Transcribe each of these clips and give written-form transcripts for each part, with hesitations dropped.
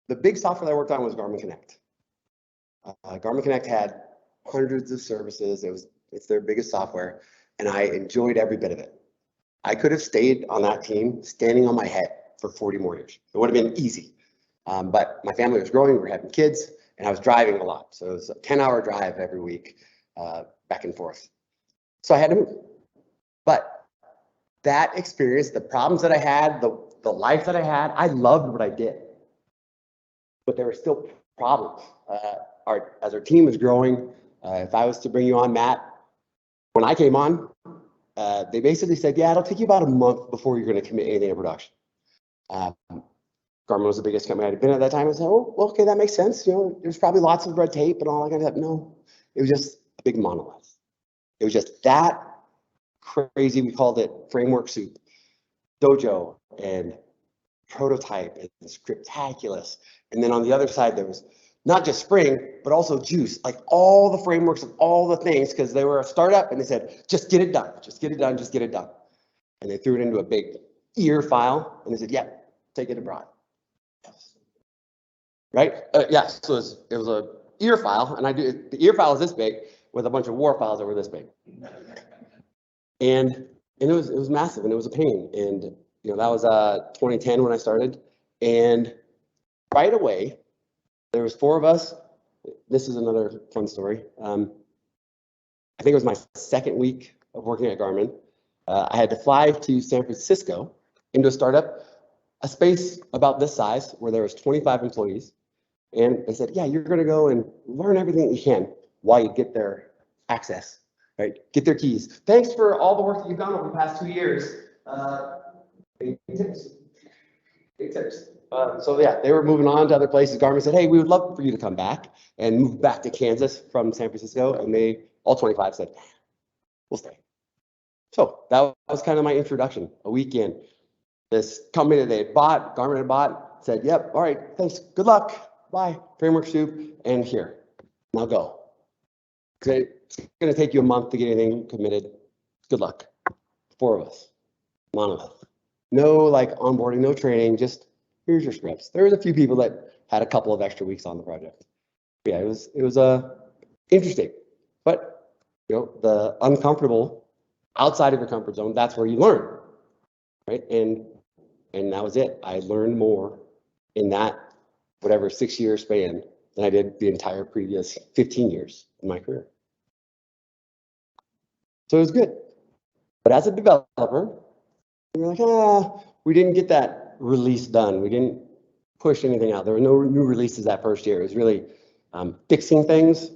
the big software that I worked on was Garmin Connect. Garmin Connect had hundreds of services. It's their biggest software, and I enjoyed every bit of it. I could have stayed on that team standing on my head for 40 more years. It would have been easy. But my family was growing, we were having kids, and I was driving a lot. So it was a 10-hour drive every week, back and forth. So I had to move. But that experience, the problems that I had, the life that I had, I loved what I did. But there were still problems. As our team was growing, if I was to bring you on, Matt, when I came on, they basically said, yeah, it'll take you about a month before you're going to commit anything to production. Garmin was the biggest company I'd been at that time. I said, oh, well, okay, that makes sense. You know, there's probably lots of red tape and all that kind of stuff. No, it was just a big monolith. It was just that crazy. We called it framework soup, Dojo and prototype and Scriptaculous. And then on the other side, there was not just Spring, but also Juice, like all the frameworks of all the things, because they were a startup and they said, just get it done, just get it done, just get it done. And they threw it into a big ear file and they said, yeah, take it abroad. Right? Yes, so it was a ear file, and the ear file is this big with a bunch of war files that were this big. And it was massive, and it was a pain. And you know, that was 2010 when I started. And right away, there was 4 of us. This is another fun story. I think it was my second week of working at Garmin. I had to fly to San Francisco into a startup, a space about this size where there was 25 employees. And they said, yeah, you're going to go and learn everything that you can while you get their access, right? Get their keys. Thanks for all the work that you've done over the past 2 years. Big tips. Big tips. So yeah, they were moving on to other places. Garmin said, hey, we would love for you to come back and move back to Kansas from San Francisco. And they, all 25 said, we'll stay. So that was kind of my introduction. A weekend, this company that they had bought, Garmin had bought, said, yep, all right, thanks, good luck. Bye, framework soup, and here, now go. It's going to take you a month to get anything committed. Good luck. 4 of us, monolith. No like onboarding, no training, just here's your scripts. There was a few people that had a couple of extra weeks on the project. Yeah, it was interesting, but you know, the uncomfortable outside of your comfort zone, that's where you learn, right? And that was it. I learned more in that whatever 6-year span than I did the entire previous 15 years in my career. So it was good. But as a developer, we were like, we didn't get that release done. We didn't push anything out. There were no new releases that first year. It was really fixing things.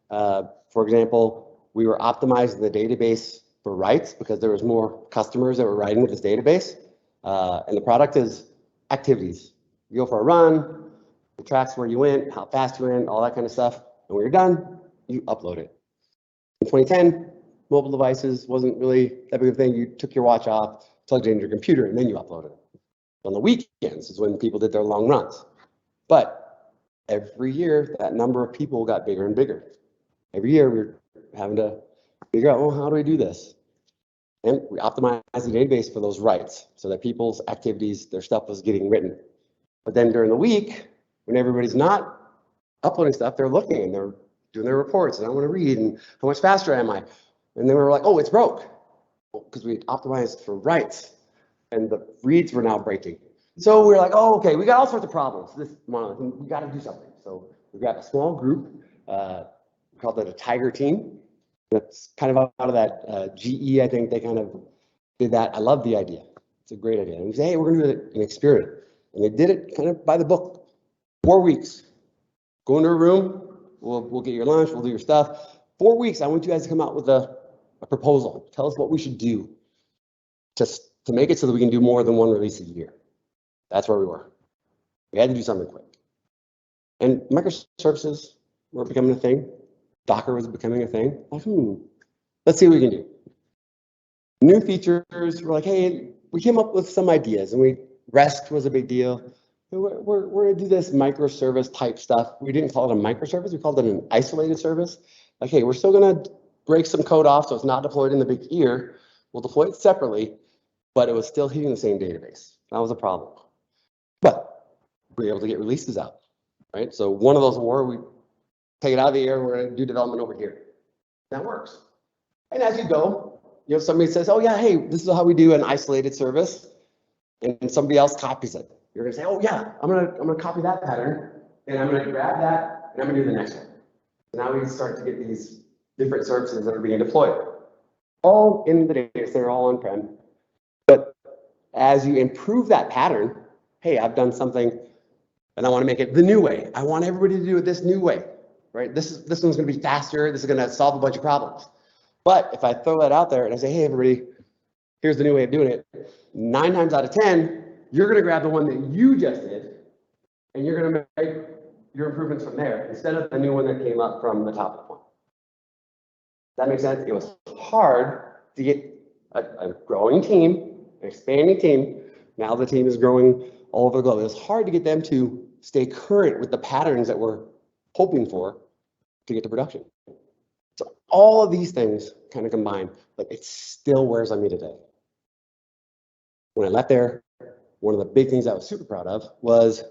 For example, we were optimizing the database for writes because there was more customers that were writing with this database. And the product is activities. You go for a run, it tracks where you went, how fast you went, all that kind of stuff. And when you're done, you upload it. In 2010, mobile devices wasn't really that big of a thing. You took your watch off, plugged it into your computer, and then you uploaded it. On the weekends is when people did their long runs. But every year, that number of people got bigger and bigger. Every year, we were having to figure out, well, how do we do this? And we optimized the database for those writes so that people's activities, their stuff was getting written. But then during the week, when everybody's not uploading stuff, they're looking and they're doing their reports, and I want to read, and how much faster am I? And then we were like, oh, it's broke, because we optimized for writes, and the reads were now breaking. So we were like, oh, okay, we got all sorts of problems. This monolith, and we got to do something. So we got a small group, we called it a Tiger team. That's kind of out of that GE, I think they kind of did that. I love the idea. It's a great idea. And we said, hey, we're going to do an experiment. And they did it kind of by the book. 4 weeks. Go into a room, we'll get your lunch, we'll do your stuff. 4 weeks, I want you guys to come out with a proposal. Tell us what we should do just to make it so that we can do more than 1 release a year. That's where we were. We had to do something quick. And microservices were becoming a thing. Docker was becoming a thing. Like, let's see what we can do. New features, we're like, hey, we came up with some ideas, and REST was a big deal. We're going to do this microservice type stuff. We didn't call it a microservice, we called it an isolated service. Like, hey, we're still going to break some code off so it's not deployed in the big ear. We'll deploy it separately, but it was still hitting the same database. That was a problem. But we were able to get releases out. right? So one of those war, we take it out of the air, we're gonna do development over here. That works. And as you go, you know, somebody says, oh yeah, hey, this is how we do an isolated service, and somebody else copies it. You're gonna say, oh yeah, I'm gonna copy that pattern, and I'm gonna grab that, and I'm gonna do the next one. So now we start to get these different services that are being deployed. All in the data center, all on-prem. But as you improve that pattern, hey, I've done something and I want to make it the new way. I want everybody to do it this new way, right? This one's going to be faster. This is going to solve a bunch of problems. But if I throw that out there and I say, hey, everybody, here's the new way of doing it, 9 times out of 10, you're going to grab the one that you just did, and you're going to make your improvements from there instead of the new one that came up from the top of the point. Does that make sense? It was hard to get a growing team, an expanding team. Now the team is growing all over the globe. It was hard to get them to stay current with the patterns that we're hoping for to get to production. So all of these things kind of combined, but it still wears on me today. When I left there, one of the big things I was super proud of was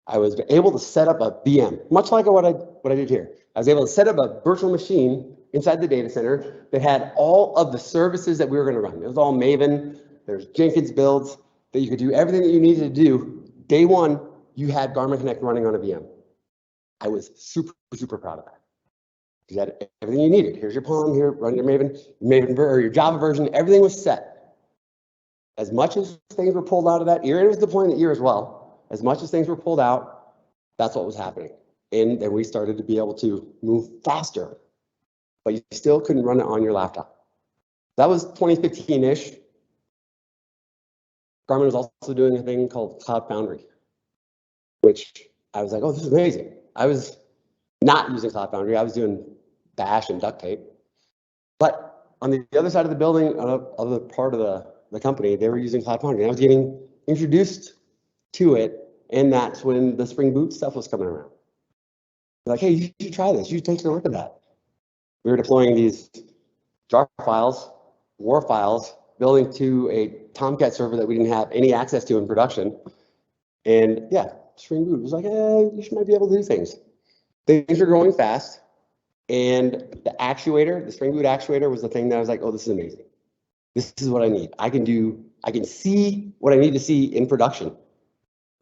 I was able to set up a VM, much like what I did here. I was able to set up a virtual machine inside the data center that had all of the services that we were going to run. It was all Maven. There's Jenkins builds that you could do everything that you needed to do. Day one, you had Garmin Connect running on a VM. I was super, super proud of that. You had everything you needed. Here's your Palm, here, run your Maven or your Java version. Everything was set. As much as things were pulled out of that year, it was deploying that year as well. As much as things were pulled out, that's what was happening. And then we started to be able to move faster, but you still couldn't run it on your laptop. That was 2015-ish. Garmin was also doing a thing called Cloud Foundry, which I was like, oh, this is amazing. I was not using Cloud Foundry. I was doing Bash and duct tape. But on the other side of the building, on the other part of the company, they were using Cloud Foundry. And I was getting introduced to it, and that's when the Spring Boot stuff was coming around. They're like, hey, you should try this. You should take a look at that. We were deploying these jar files, war files, building to a Tomcat server that we didn't have any access to in production. And yeah, Spring Boot was like, you might be able to do things. Things are growing fast. And the actuator, the Spring Boot actuator was the thing that I was like, oh, this is amazing. This is what I need. I can see what I need to see in production.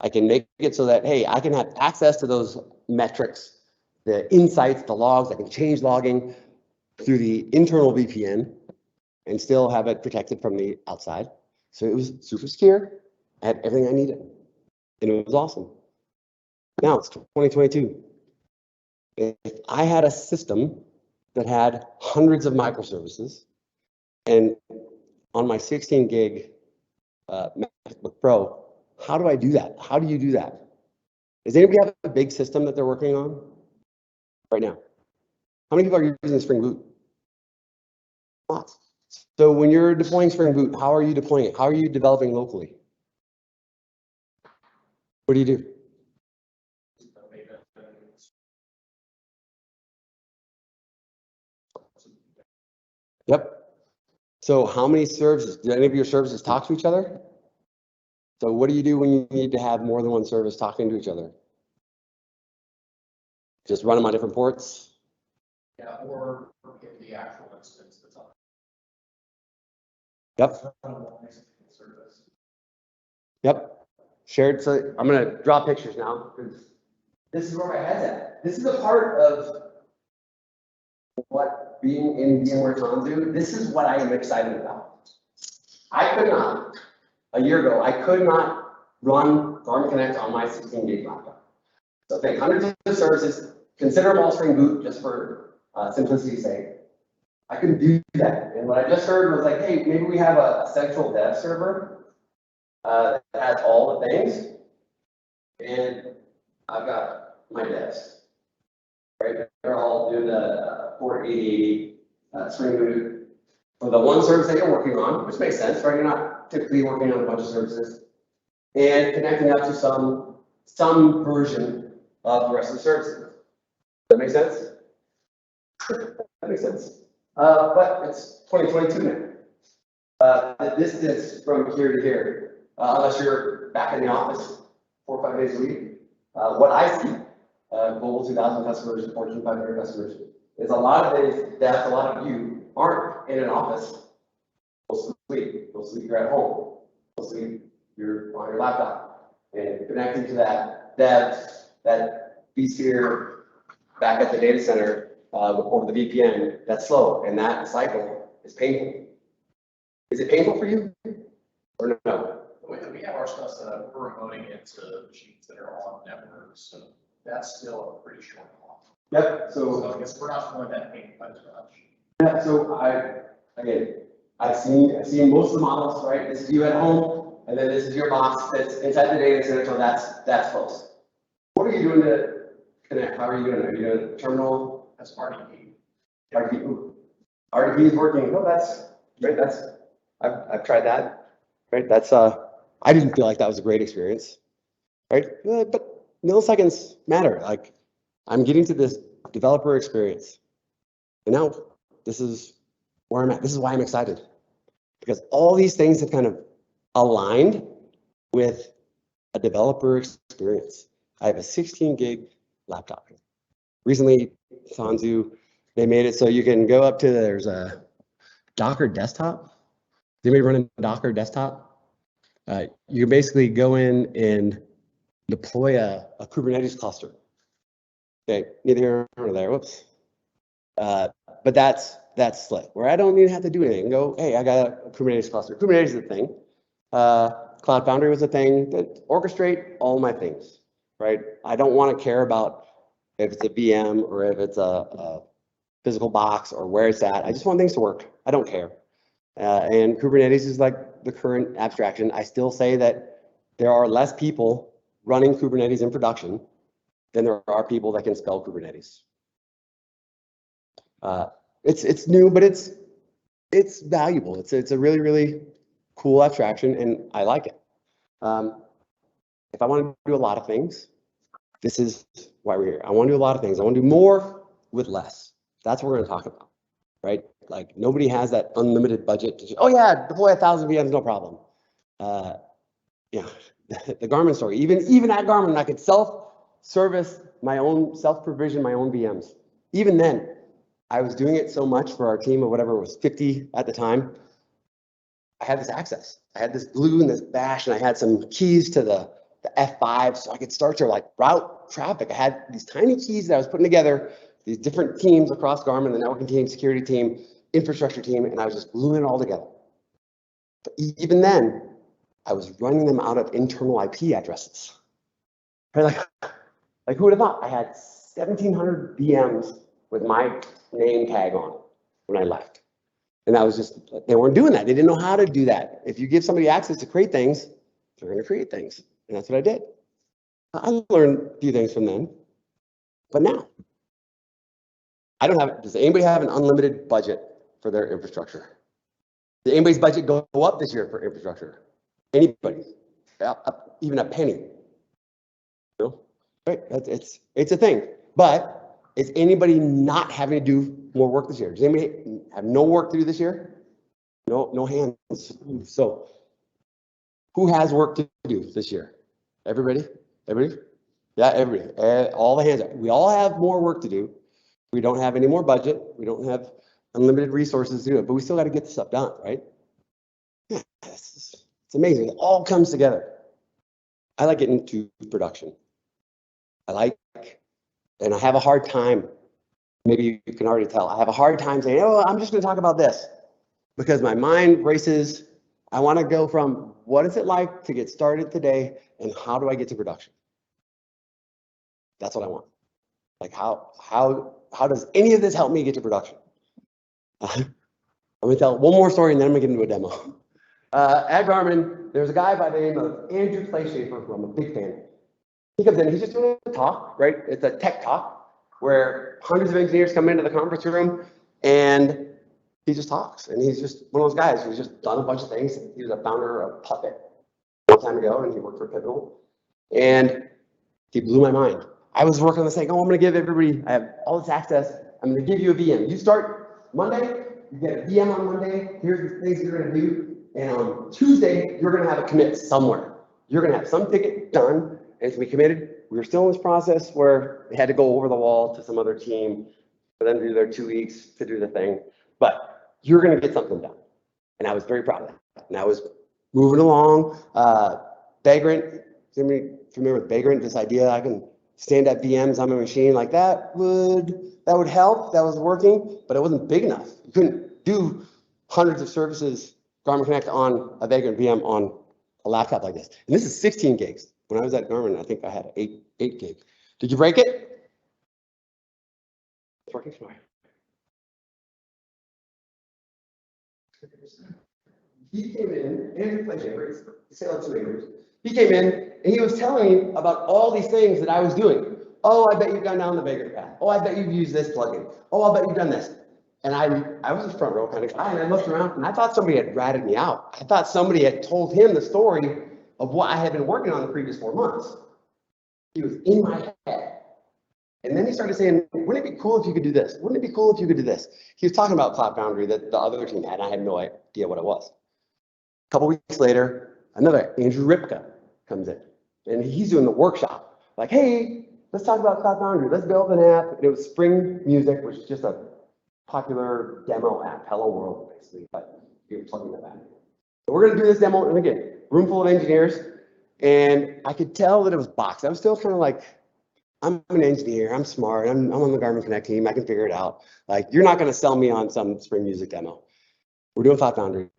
I can make it so that, hey, I can have access to those metrics, the insights, the logs. I can change logging through the internal VPN and still have it protected from the outside. So it was super secure. I had everything I needed, and it was awesome. Now it's 2022. If I had a system that had hundreds of microservices, and on my 16 gig MacBook Pro, how do I do that? How do you do that? Does anybody have a big system that they're working on right now? How many people are using Spring Boot? Lots. So when you're deploying Spring Boot, how are you deploying it? How are you developing locally? What do you do? Yep. So how many services? Do any of your services talk to each other? So what do you do when you need to have more than one service talking to each other? Just run them on different ports? Yeah, or get the actual instance that's on. Yep. Yep. Shared. So I'm going to draw pictures now. This is where my head's at. This is a part of what being in VMware Tanzu, this is what I am excited about. I could not, a year ago, I could not run Garmin Connect on my 16 gig laptop. So think hundreds of services, consider them all Spring Boot just for simplicity's sake. I couldn't do that. And what I just heard was like, hey, maybe we have a central dev server that has all the things. And I've got my devs, right? They're all doing the 480 Spring Boot for the one service that you're working on, which makes sense, right? You're not typically working on a bunch of services, and connecting up to some version of the rest of the services. Does that make sense? That makes sense. But it's 2022 now. The distance from here to here, unless you're back in the office 4 or 5 days a week, what I see global 2,000 customers, Fortune 500 customers. There's a lot of days that a lot of you aren't in an office. Go sleep. Go sleep. You're at home. Go sleep. You're on your laptop and connecting to that vSphere back at the data center over the VPN. That's slow, and that cycle is painful. Is it painful for you, or no? We have our stuff set up, we're remoting it to machines that are on networks, so that's still a pretty short clock. Yep. So I guess we're not feeling that pain quite as much. Yeah. So I've seen most of the models. Right. This is you at home, and then this is your box that's inside the data center. So that's close. What are you doing to connect? How are you doing? Are you doing a terminal? That's RDP. RDP is working. Oh, that's great. I've tried that. Right. That's I didn't feel like that was a great experience. Right. But milliseconds matter. Like I'm getting to this developer experience, and now this is where I'm at. This is why I'm excited, because all these things have kind of aligned with a developer experience. I have a 16 gig laptop. Recently, Tanzu, they made it so you can go up to, there's a Docker desktop. Does anybody run a Docker desktop? You can basically go in and deploy a Kubernetes cluster. Okay, neither here nor there, whoops. But that's slick, where I don't even have to do anything. Go, hey, I got a Kubernetes cluster. Kubernetes is a thing. Cloud Foundry was a thing that orchestrate all my things, right? I don't want to care about if it's a VM or if it's a physical box or where it's at. I just want things to work. I don't care. And Kubernetes is like the current abstraction. I still say that there are less people running Kubernetes in production than there are people that can spell Kubernetes. It's new, but it's valuable. It's a really, really cool abstraction, and I like it. If I want to do a lot of things, this is why we're here. I want to do a lot of things. I want to do more with less. That's what we're going to talk about, right? Like nobody has that unlimited budget to, oh yeah, deploy 1,000 VMs, no problem. Yeah, the Garmin story. Even at Garmin, I could self-provision my own VMs. Even then, I was doing it so much for our team of whatever it was 50 at the time. I had this access. I had this glue and this bash, and I had some keys to the F5, so I could start to like route traffic. I had these tiny keys that I was putting together, these different teams across Garmin, the networking team, security team, infrastructure team, and I was just gluing it all together. But even then, I was running them out of internal IP addresses. Right? Like who would have thought? I had 1,700 VMs with my name tag on when I left. And that was just, they weren't doing that. They didn't know how to do that. If you give somebody access to create things, they're going to create things. And that's what I did. I learned a few things from them. But now, does anybody have an unlimited budget for their infrastructure? Did anybody's budget go up this year for infrastructure? Anybody? Even a penny? No? Right? It's a thing. But is anybody not having to do more work this year? Does anybody have no work to do this year? No hands. So who has work to do this year? Everybody? Yeah, everybody. All the hands. We all have more work to do. We don't have any more budget. We don't have unlimited resources to do it, but we still got to get this stuff done, right? Yeah, it's amazing. It all comes together. I like getting into production. And I have a hard time, maybe you can already tell, I have a hard time saying, oh, I'm just going to talk about this, because my mind races. I want to go from what is it like to get started today and how do I get to production? That's what I want. Like how does any of this help me get to production? I'm going to tell one more story and then I'm going to get into a demo. At Garmin, there's a guy by the name of Andrew Playshafer, who I'm a big fan. He comes in, he's just doing a talk, right? It's a tech talk where hundreds of engineers come into the conference room and he just talks. And he's just one of those guys who's just done a bunch of things. He was a founder of Puppet a long time ago and he worked for Pivotal. And he blew my mind. I was working on this thing, oh, I'm going to give everybody, I have all this access. I'm going to give you a VM. You start Monday, you get a VM on Monday. Here's the things you're going to do. And on Tuesday, you're going to have a commit somewhere. You're going to have some ticket done, and it's going to be committed We were still in this process where they had to go over the wall to some other team for them to do their 2 weeks to do the thing. But you're going to get something done. And I was very proud of that. And I was moving along. Vagrant, familiar with Vagrant, this idea I can stand up VMs on my machine like that would help. That was working, but it wasn't big enough. You couldn't do hundreds of services, Garmin Connect on a Vagrant VM on a laptop like this. And this is 16 gigs. When I was at Garmin, I think I had 8 gig. Did you break it? It's working fine. He came in, Andrew played favorites, Sailor 2 acres. He came in and he was telling me about all these things that I was doing. Oh, I bet you've gone down the Vagrant path. Oh, I bet you've used this plugin. Oh, I bet you've done this. And I was a front row kind of guy, and I looked around and I thought somebody had ratted me out. I thought somebody had told him the story of what I had been working on the previous 4 months. He was in my head. And then he started saying, wouldn't it be cool if you could do this? Wouldn't it be cool if you could do this? He was talking about Cloud Foundry that the other team had, and I had no idea what it was. A couple weeks later, another Andrew Ripka comes in, and he's doing the workshop. Like, hey, let's talk about Cloud Foundry. Let's build an app. And it was Spring Music, which is just a popular demo app, Hello World, basically, but you're plugging that back. So we're going to do this demo, and again, room full of engineers, and I could tell that it was boxed. I was still kind of like, I'm an engineer, I'm smart, I'm on the Garmin Connect team, I can figure it out. Like, you're not going to sell me on some Spring Music demo. We're doing Cloud Foundry,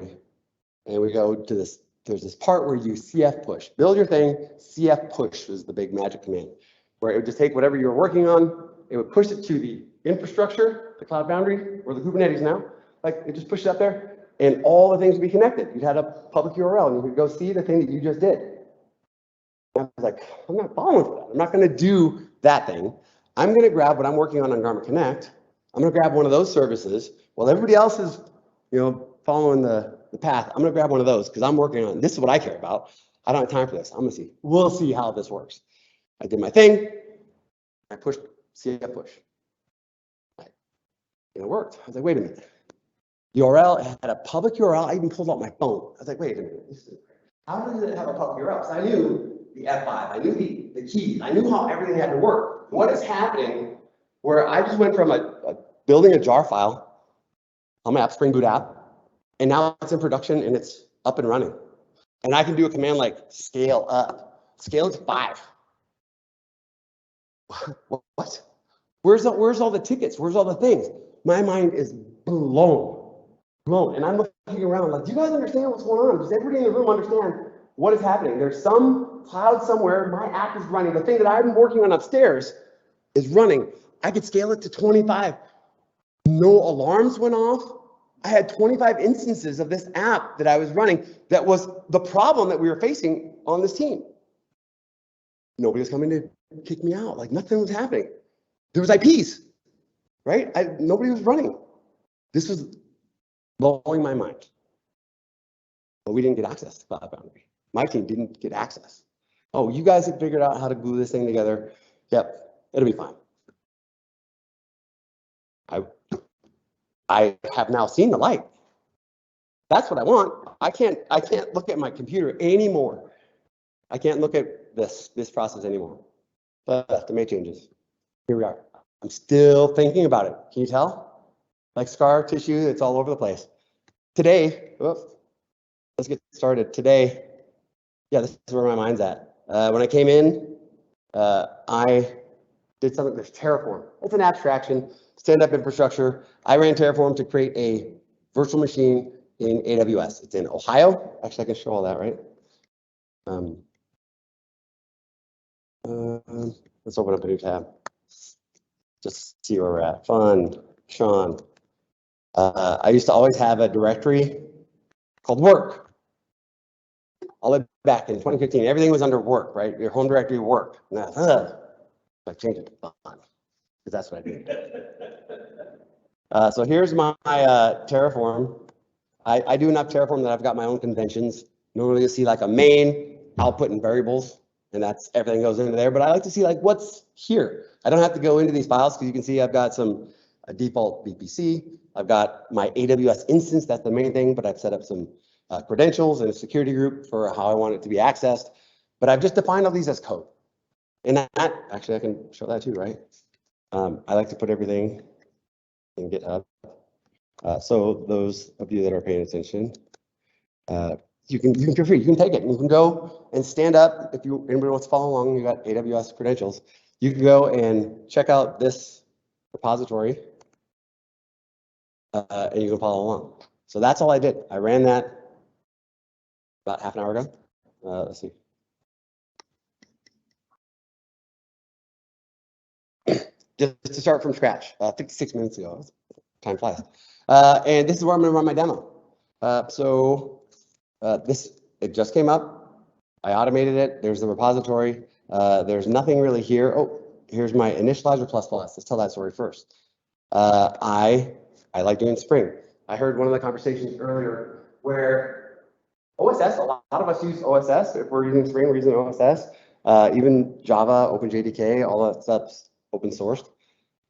and we go to this, there's this part where you CF push. Build your thing, CF push was the big magic command, where it would just take whatever you were working on, it would push it to the infrastructure, the Cloud Foundry, or the Kubernetes now, like it just pushed it up there, and all the things would be connected. You'd have a public URL, and you could go see the thing that you just did. And I was like, I'm not following for that. I'm not going to do that thing. I'm going to grab what I'm working on Garmin Connect. I'm going to grab one of those services while everybody else is, following the path. I'm going to grab one of those because I'm working on this is what I care about. I don't have time for this. I'm going to see. We'll see how this works. I did my thing. I pushed CF push. And it worked. I was like, wait a minute. URL had a public URL. I even pulled out my phone. I was like, wait a minute. How does it have a public URL? So I knew the F5. I knew the keys. I knew how everything had to work. What is happening where I just went from building a jar file on my app, Spring Boot app, and now it's in production and it's up and running. And I can do a command like scale up. Scale it to 5. What? Where's all the tickets? Where's all the things? My mind is blown. And I'm looking around like, do you guys understand what's going on? Does everybody in the room understand what is happening? There's some cloud somewhere. My app is running. The thing that I've been working on upstairs is running. I could scale it to 25. No alarms went off. I had 25 instances of this app that I was running that was the problem that we were facing on this team. Nobody was coming to kick me out. Like nothing was happening. There was IPs, right? Nobody was running. This was blowing my mind. But we didn't get access to Cloud Foundry. My team didn't get access. Oh, you guys have figured out how to glue this thing together. Yep, it'll be fine. I have now seen the light. That's what I want. I can't look at my computer anymore. I can't look at this process anymore. But I made changes. Here we are. I'm still thinking about it. Can you tell? Like scar tissue, it's all over the place. Today, let's get started. Today, yeah, this is where my mind's at. When I came in, I did something that's Terraform. It's an abstraction, stand-up infrastructure. I ran Terraform to create a virtual machine in AWS. It's in Ohio. Actually, I can show all that, right? Let's open up a new tab. Just see where we're at. Fun, Sean. I used to always have a directory called work. All the way back in 2015, everything was under work, right? Your home directory work. Now, I changed it to fun, because that's what I did. So here's my Terraform. I do enough Terraform that I've got my own conventions. Normally you see like a main, output and variables, and that's everything goes into there. But I like to see like what's here. I don't have to go into these files because you can see I've got some default VPC. I've got my AWS instance, that's the main thing, but I've set up some credentials and a security group for how I want it to be accessed. But I've just defined all these as code. And that, actually, I can show that too, right? I like to put everything in GitHub. So those of you that are paying attention, you can feel free, you can take it. You can go and stand up. If anybody wants to follow along, you got AWS credentials. You can go and check out this repository, and you can follow along. So that's all I did. I ran that about half an hour ago. Let's see. Just to start from scratch, 56 minutes ago. Time flies. And this is where I'm going to run my demo. It just came up. I automated it. There's the repository. There's nothing really here. Oh, here's my initializer ++. Let's tell that story first. I like doing Spring. I heard one of the conversations earlier where OSS, a lot of us use OSS. If we're using Spring, we're using OSS. Even Java, OpenJDK, all that stuff's open sourced.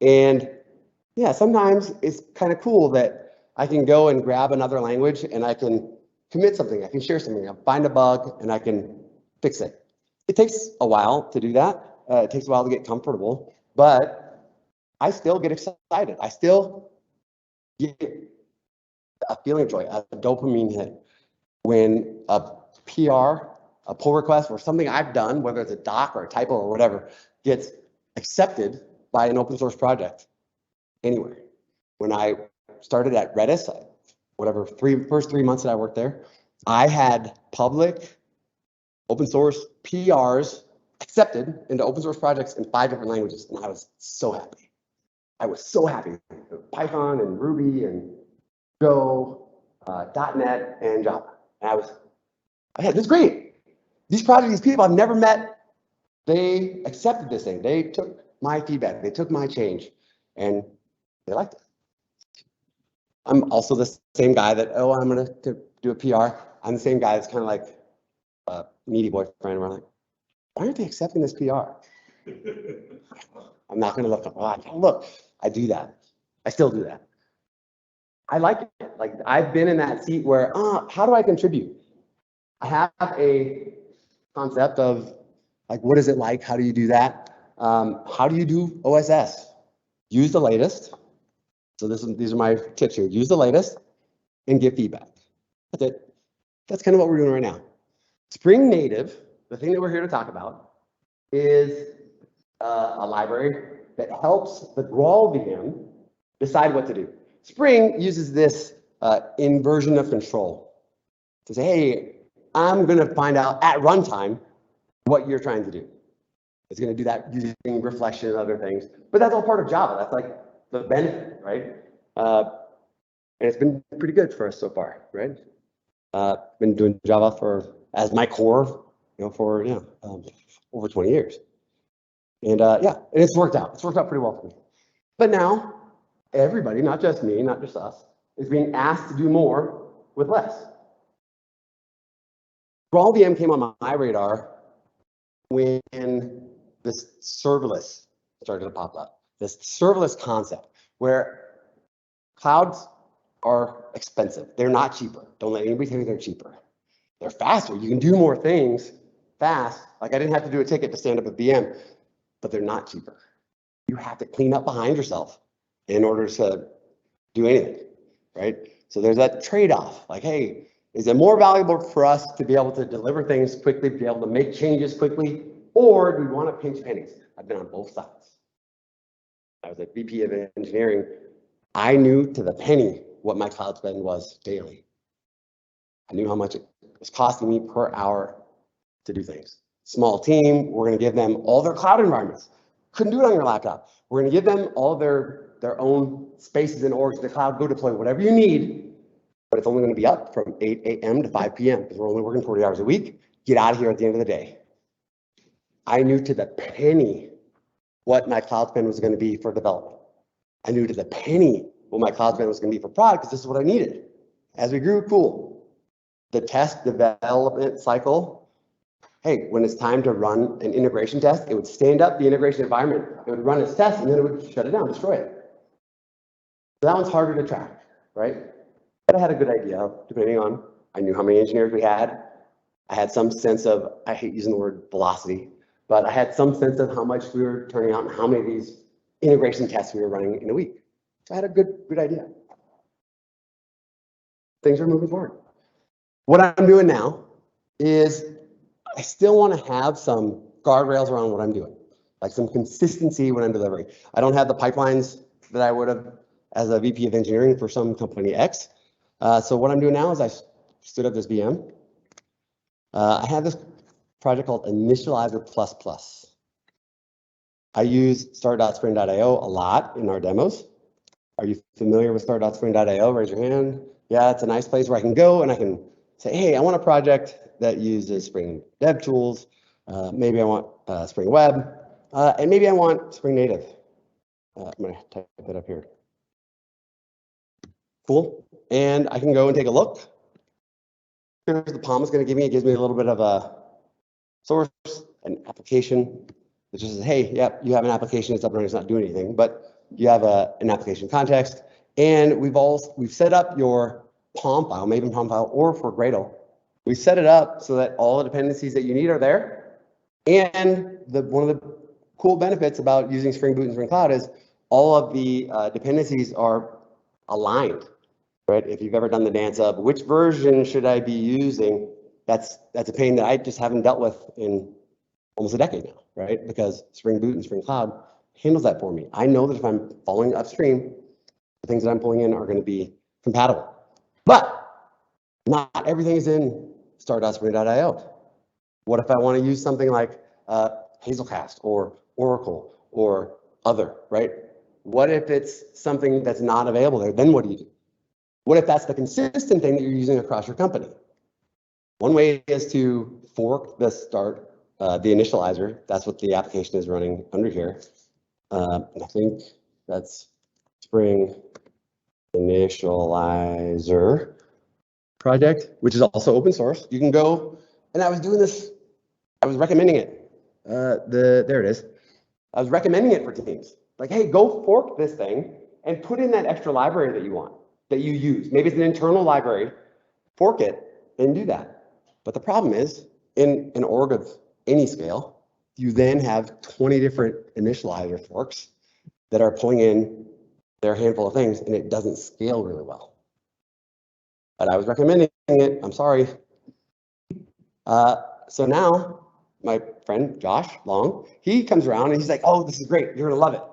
And yeah, sometimes it's kind of cool that I can go and grab another language and I can commit something, I can share something, I find a bug and I can fix it. It takes a while to do that. It takes a while to get comfortable, but I still get excited. I still get a feeling of joy, a dopamine hit when a PR, a pull request, or something I've done, whether it's a doc or a typo or whatever, gets accepted by an open source project anywhere. When I started at Redis, whatever, first 3 months that I worked there, I had public open source PRs accepted into open source projects in 5 different languages, and I was so happy. I was so happy. Python and Ruby and Go, .NET and Java. And this is great. These projects, these people I've never met, they accepted this thing. They took my feedback. They took my change, and they liked it. I'm also the same guy that, I'm going to do a PR. I'm the same guy that's kind of like a needy boyfriend. We're like, why aren't they accepting this PR? I'm not going to look up. Look, I do that. I still do that. I like it. Like, I've been in that seat where, how do I contribute? I have a concept of, like, what is it like? How do you do that? How do you do OSS? Use the latest. So these are my tips here. Use the latest and give feedback. That's it. That's kind of what we're doing right now. Spring Native, the thing that we're here to talk about, is a library that helps the GraalVM decide what to do. Spring uses this inversion of control to say, hey, I'm going to find out at runtime what you're trying to do. It's going to do that using reflection and other things, but that's all part of Java. That's like the benefit, right? And it's been pretty good for us so far, right? Been doing Java as my core, for over 20 years, and and it's worked out. It's worked out pretty well for me. But now everybody, not just me, not just us, is being asked to do more with less. GraalVM came on my radar when this serverless started to pop up. This serverless concept where clouds are expensive. They're not cheaper. Don't let anybody tell you they're cheaper. They're faster. You can do more things fast. Like, I didn't have to do a ticket to stand up a VM, but they're not cheaper. You have to clean up behind yourself in order to do anything, right? So there's that trade-off. Like, hey, is it more valuable for us to be able to deliver things quickly, be able to make changes quickly, or do we want to pinch pennies? I've been on both sides. I was a VP of engineering. I knew to the penny what my cloud spend was daily. I knew how much it was costing me per hour to do things. Small team, we're going to give them all their cloud environments. Couldn't do it on your laptop. We're going to give them all their own spaces in orgs to the cloud, go deploy whatever you need, but it's only going to be up from 8 a.m. to 5 p.m. because we're only working 40 hours a week. Get out of here at the end of the day. I knew to the penny what my cloud spend was going to be for development. I knew to the penny what my cloud spend was going to be for product, because this is what I needed. As we grew, cool. The test development cycle, hey, when it's time to run an integration test, it would stand up the integration environment. It would run its test, and then it would shut it down, destroy it. So that one's harder to track, right? But I had a good idea, depending on, I knew how many engineers we had. I had some sense of, I hate using the word velocity, but I had some sense of how much we were turning out and how many of these integration tests we were running in a week. So I had a good idea. Things are moving forward. What I'm doing now is I still want to have some guardrails around what I'm doing, like some consistency when I'm delivering. I don't have the pipelines that I would have as a VP of engineering for some company X. So what I'm doing now is I stood up this VM. I have this project called Initializer++. I use start.spring.io a lot in our demos. Are you familiar with start.spring.io? Raise your hand. Yeah, it's a nice place where I can go and I can say, hey, I want a project that uses Spring Dev Tools. Maybe I want Spring Web, and maybe I want Spring Native. I'm going to type that up here. Cool. And I can go and take a look. Here's the POM is going to give me. It gives me a little bit of a source, an application. It just says, hey, yep, you have an application. It's up and running. It's not doing anything, but you have an application context. And we've set up your POM file, Maven POM file, or for Gradle. We set it up so that all the dependencies that you need are there. And one of the cool benefits about using Spring Boot and Spring Cloud is all of the dependencies are aligned, right? If you've ever done the dance of which version should I be using, that's a pain that I just haven't dealt with in almost a decade now, right? Because Spring Boot and Spring Cloud handles that for me. I know that if I'm following upstream, the things that I'm pulling in are going to be compatible. But not everything is in start.spring.io. What if I want to use something like Hazelcast or Oracle or other, right? What if it's something that's not available there? Then what do you do? What if that's the consistent thing that you're using across your company? One way is to fork the the initializer. That's what the application is running under here. I think that's Spring Initializer project, which is also open source. You can go, and I was doing this, I was recommending it. There it is. I was recommending it for teams. Like, hey, go fork this thing and put in that extra library that you want, that you use. Maybe it's an internal library, fork it and do that. But the problem is, in an org of any scale, you then have 20 different initializer forks that are pulling in their handful of things, and it doesn't scale really well. But I was recommending it, I'm sorry. So now, my friend Josh Long, he comes around and he's like, oh, this is great, you're gonna love it.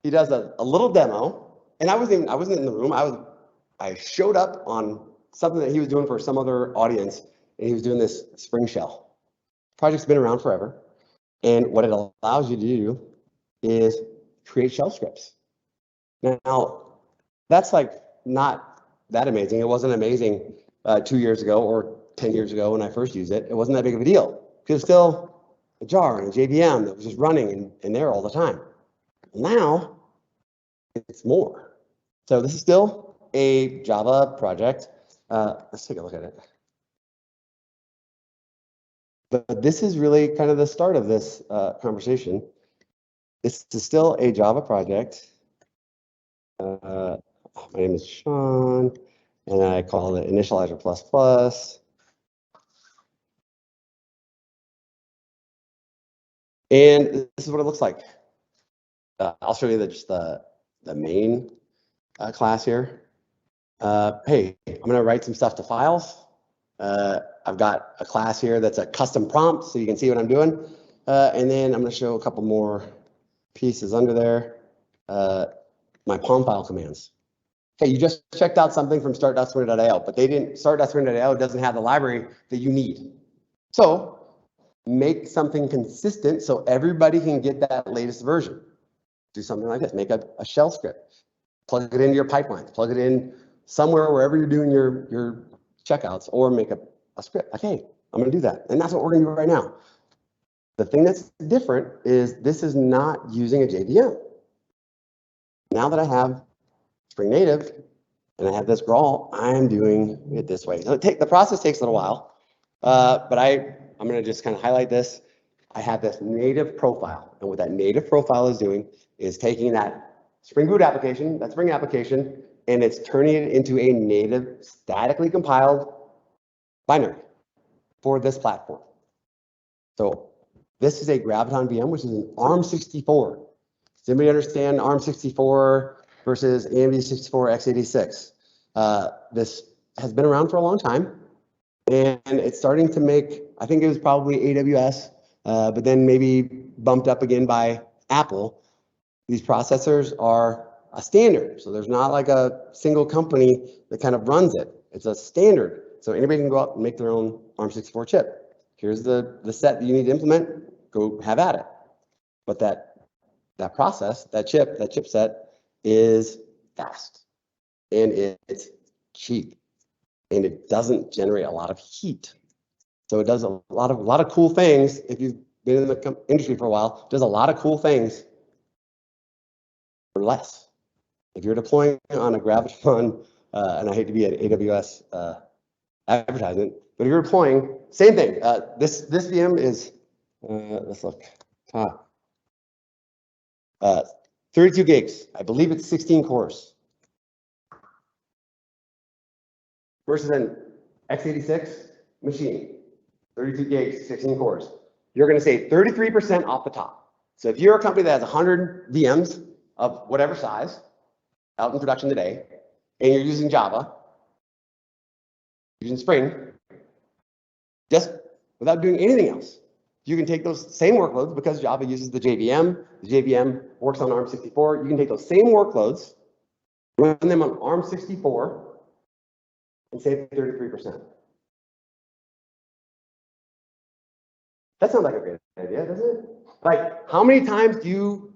He does a little demo, and I wasn't in the room, I showed up on something that he was doing for some other audience, and he was doing this Spring Shell. Project's been around forever, and what it allows you to do is create shell scripts. Now, that's like not that amazing. It wasn't amazing 2 years ago or 10 years ago when I first used it. It wasn't that big of a deal because it's still a jar and a JVM that was just running and there all the time. Now, it's more. So this is still a Java project. Let's take a look at it. But this is really kind of the start of this conversation. This is still a Java project. My name is Sean, and I call it Initializer++. And this is what it looks like. I'll show you just the main class here. Hey, I'm going to write some stuff to files. I've got a class here that's a custom prompt, so you can see what I'm doing. And then I'm going to show a couple more pieces under there. My POM file commands. Okay, you just checked out something from start.spring.io, but start.spring.io doesn't have the library that you need. So make something consistent so everybody can get that latest version. Do something like this, make a shell script, plug it into your pipelines, plug it in somewhere wherever you're doing your checkouts, or make a script. Like, hey, I'm gonna do that. And that's what we're gonna do right now. The thing that's different is this is not using a JVM. Now that I have Spring Native and I have this Graal, I'm doing it this way. So the process takes a little while, but I'm gonna just kind of highlight this. I have this native profile, and what that native profile is doing is taking that Spring Boot application, that Spring application, and it's turning it into a native statically compiled binary for this platform. So This is a Graviton VM, which is an ARM64. Does anybody understand ARM64 versus AMD 64 x86? This has been around for a long time, and it's starting to make, I think it was probably AWS, but then maybe bumped up again by Apple. These processors are a standard, so there's not like a single company that kind of runs it. It's a standard, so anybody can go out and make their own ARM64 chip. Here's the set that you need to implement, go have at it. But that process, that chipset is fast, and it's cheap, and it doesn't generate a lot of heat. So it does a lot of cool things. If you've been in the industry for a while, it does a lot of cool things for less. If you're deploying on a Graviton, and I hate to be an AWS advertisement, but if you're deploying, same thing. This VM is, let's look, 32 gigs. I believe it's 16 cores. Versus an x86 machine, 32 gigs, 16 cores. You're going to save 33% off the top. So if you're a company that has 100 VMs of whatever size out in production today, and you're using Java, using Spring, just without doing anything else, you can take those same workloads, because Java uses the JVM works on ARM64. You can take those same workloads, run them on ARM64, and save 33%. That sounds like a great idea, doesn't it? Like, how many times do you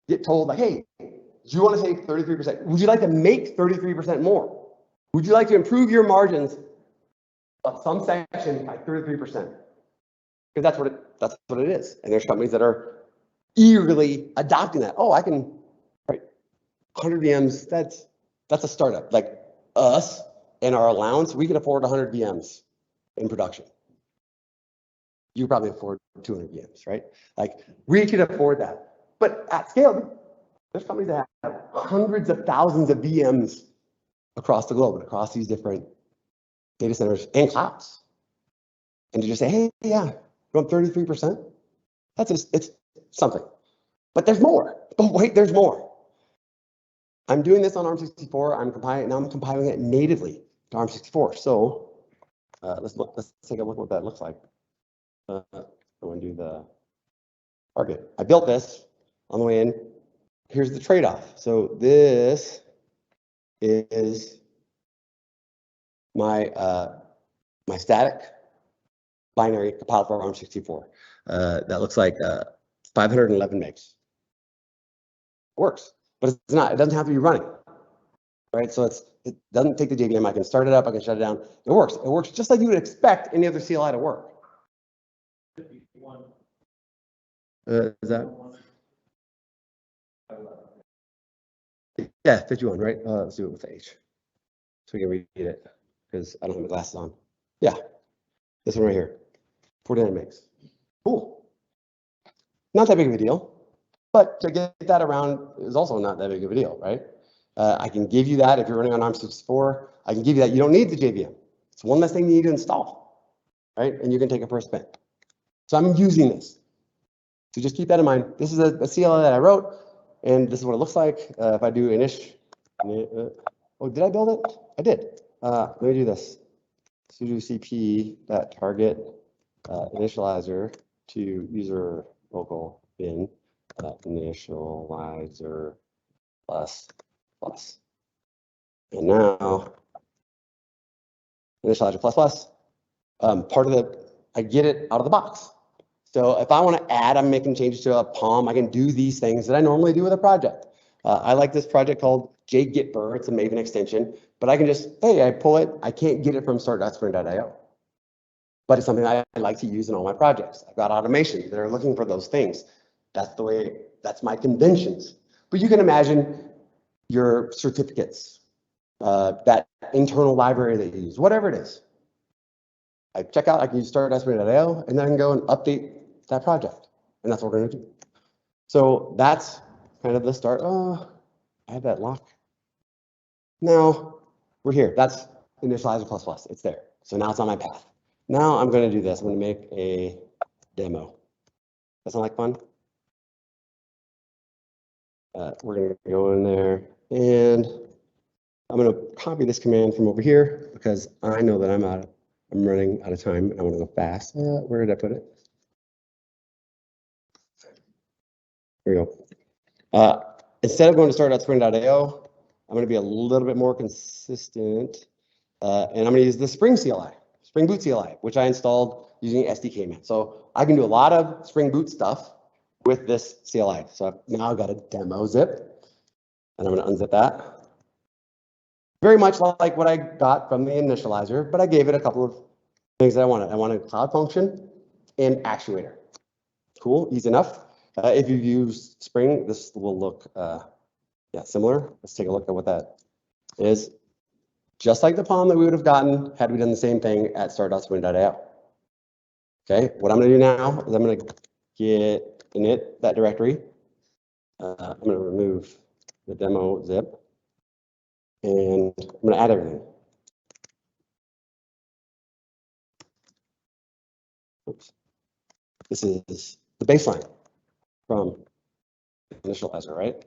get told, like, hey, do you want to save 33%? Would you like to make 33% more? Would you like to improve your margins of some section by 33%? Because that's what it is. And there's companies that are eagerly adopting that. Oh, I can, right, 100 VMs, that's a startup. Like us and our allowance, we can afford 100 VMs in production. You probably afford 200 VMs, right? Like, we can afford that. But at scale, there's companies that have hundreds of thousands of VMs across the globe and across these different data centers and clouds. And to just say, hey, yeah, you want 33%? It's something. But there's more. But wait, there's more. I'm doing this on ARM64. I'm compiling it natively to ARM64. So let's take a look at what that looks like. I want to do the target. I built this on the way in. Here's the trade-off. So this is my my static binary compiled for ARM64. That looks like 511 megs. Works, but it's not. It doesn't have to be running, right? So it doesn't take the JVM. I can start it up. I can shut it down. It works. It works just like you would expect any other CLI to work. Is that? Yeah, 51, right? Let's do it with H, so we can read it, because I don't have my glasses on. Yeah, this one right here, 49 megs. Cool. Not that big of a deal, but to get that around is also not that big of a deal, right? I can give you that if you're running on ARM64. I can give you that. You don't need the JVM. It's one less thing you need to install, right? And you can take it for a spin. So I'm using this. So just keep that in mind. This is a CLI that I wrote, and this is what it looks like. If I do init, oh, did I build it? I did. Let me do this. Sudo cp.target initializer to user local bin initializer plus. And now initializer plus. Part of I get it out of the box. So if I want to add, I'm making changes to a POM, I can do these things that I normally do with a project. I like this project called JGitBur. It's a Maven extension, but I can just, hey, I pull it. I can't get it from start.spring.io, but it's something I like to use in all my projects. I've got automations that are looking for those things. That's my conventions. But you can imagine your certificates, that internal library that you use, whatever it is. I check out, I can use start.spring.io, and then I can go and update that project. And that's what we're going to do. So that's kind of the start. Oh, I have that lock. Now we're here. That's initializer plus. It's there. So now it's on my path. Now I'm going to do this. I'm going to make a demo. That sound like fun? We're going to go in there and I'm going to copy this command from over here because I know that I'm running out of time and I want to go fast. Where did I put it? Here we go. Instead of going to start.spring.io, I'm going to be a little bit more consistent. And I'm going to use the Spring CLI, Spring Boot CLI, which I installed using SDK man. So I can do a lot of Spring Boot stuff with this CLI. So now I've got a demo zip, and I'm going to unzip that. Very much like what I got from the initializer, but I gave it a couple of things that I wanted. I wanted a cloud function and actuator. Cool, easy enough. If you've used Spring, this will look similar. Let's take a look at what that is. Just like the POM that we would have gotten had we done the same thing at start.spring.io. Okay, what I'm going to do now is I'm going to get init that directory. I'm going to remove the demo zip, and I'm going to add everything. Oops. This is the baseline from initializer, right?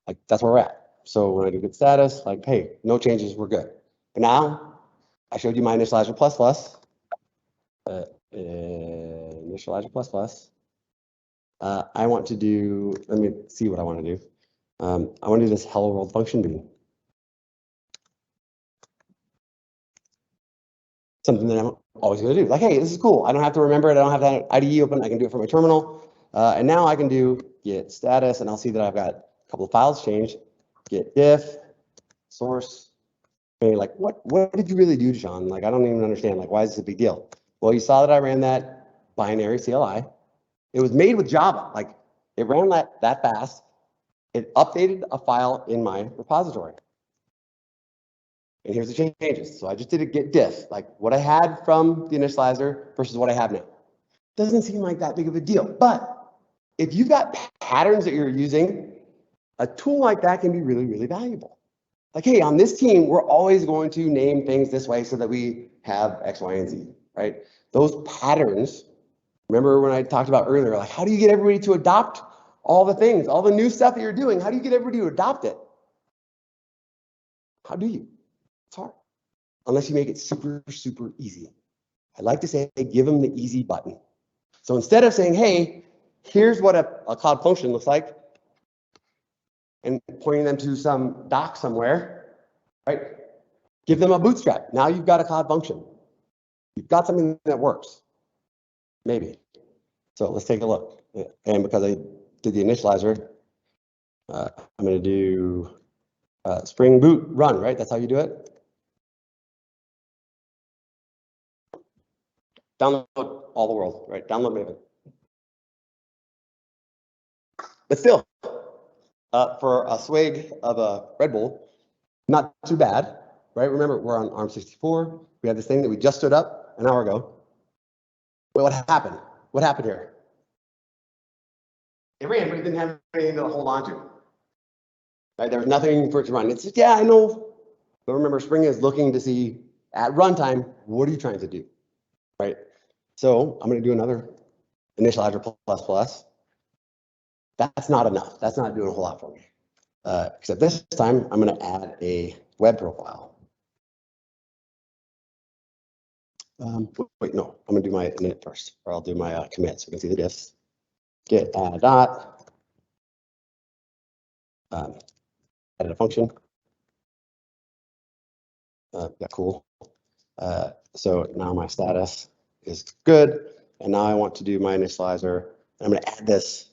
Like that's where we're at. So when I do git status, like, hey, no changes, we're good. But now I showed you my initializer plus plus. Initializer plus plus. I want to do, let me see what I want to do. I want to do this hello world function bean. Something that I'm always going to do. Like, hey, this is cool. I don't have to remember it. I don't have that IDE open. I can do it from my terminal. And now I can do git status, and I'll see that I've got a couple of files changed. Git diff, source. Okay, like, what did you really do, DaShaun? Like, I don't even understand. Like, why is this a big deal? Well, you saw that I ran that binary CLI. It was made with Java. Like, it ran that fast. It updated a file in my repository. And here's the changes. So I just did a git diff, like what I had from the initializer versus what I have now. Doesn't seem like that big of a deal. But if you've got patterns that you're using, a tool like that can be really, really valuable. Like, hey, on this team, we're always going to name things this way so that we have X, Y, and Z, right? Those patterns, remember when I talked about earlier, like how do you get everybody to adopt all the things, all the new stuff that you're doing? How do you get everybody to adopt it? How do you? It's hard, unless you make it super, super easy. I like to say, give them the easy button. So instead of saying, hey, here's what a cloud function looks like, and pointing them to some doc somewhere, right? Give them a bootstrap. Now you've got a cloud function. You've got something that works, maybe. So let's take a look. And because I did the initializer, I'm going to do Spring Boot run, right? That's how you do it. Download all the world, right? Download Maven. But still, for a swig of a Red Bull, not too bad, right? Remember, we're on ARM64. We had this thing that we just stood up an hour ago. Well, what happened? What happened here? It ran, but it didn't have anything to hold on to. Right? There was nothing for it to run. It's just, yeah, I know. But remember, Spring is looking to see at runtime, what are you trying to do? Right? So I'm going to do another initializer plus plus. That's not enough. That's not doing a whole lot for me. Except this time, I'm going to add a web profile. Wait, no, I'm going to do my init first, or I'll do my commit so we can see the diffs. Git add dot. Added a function. Yeah, cool. So now my status is good. And now I want to do my initializer. I'm going to add this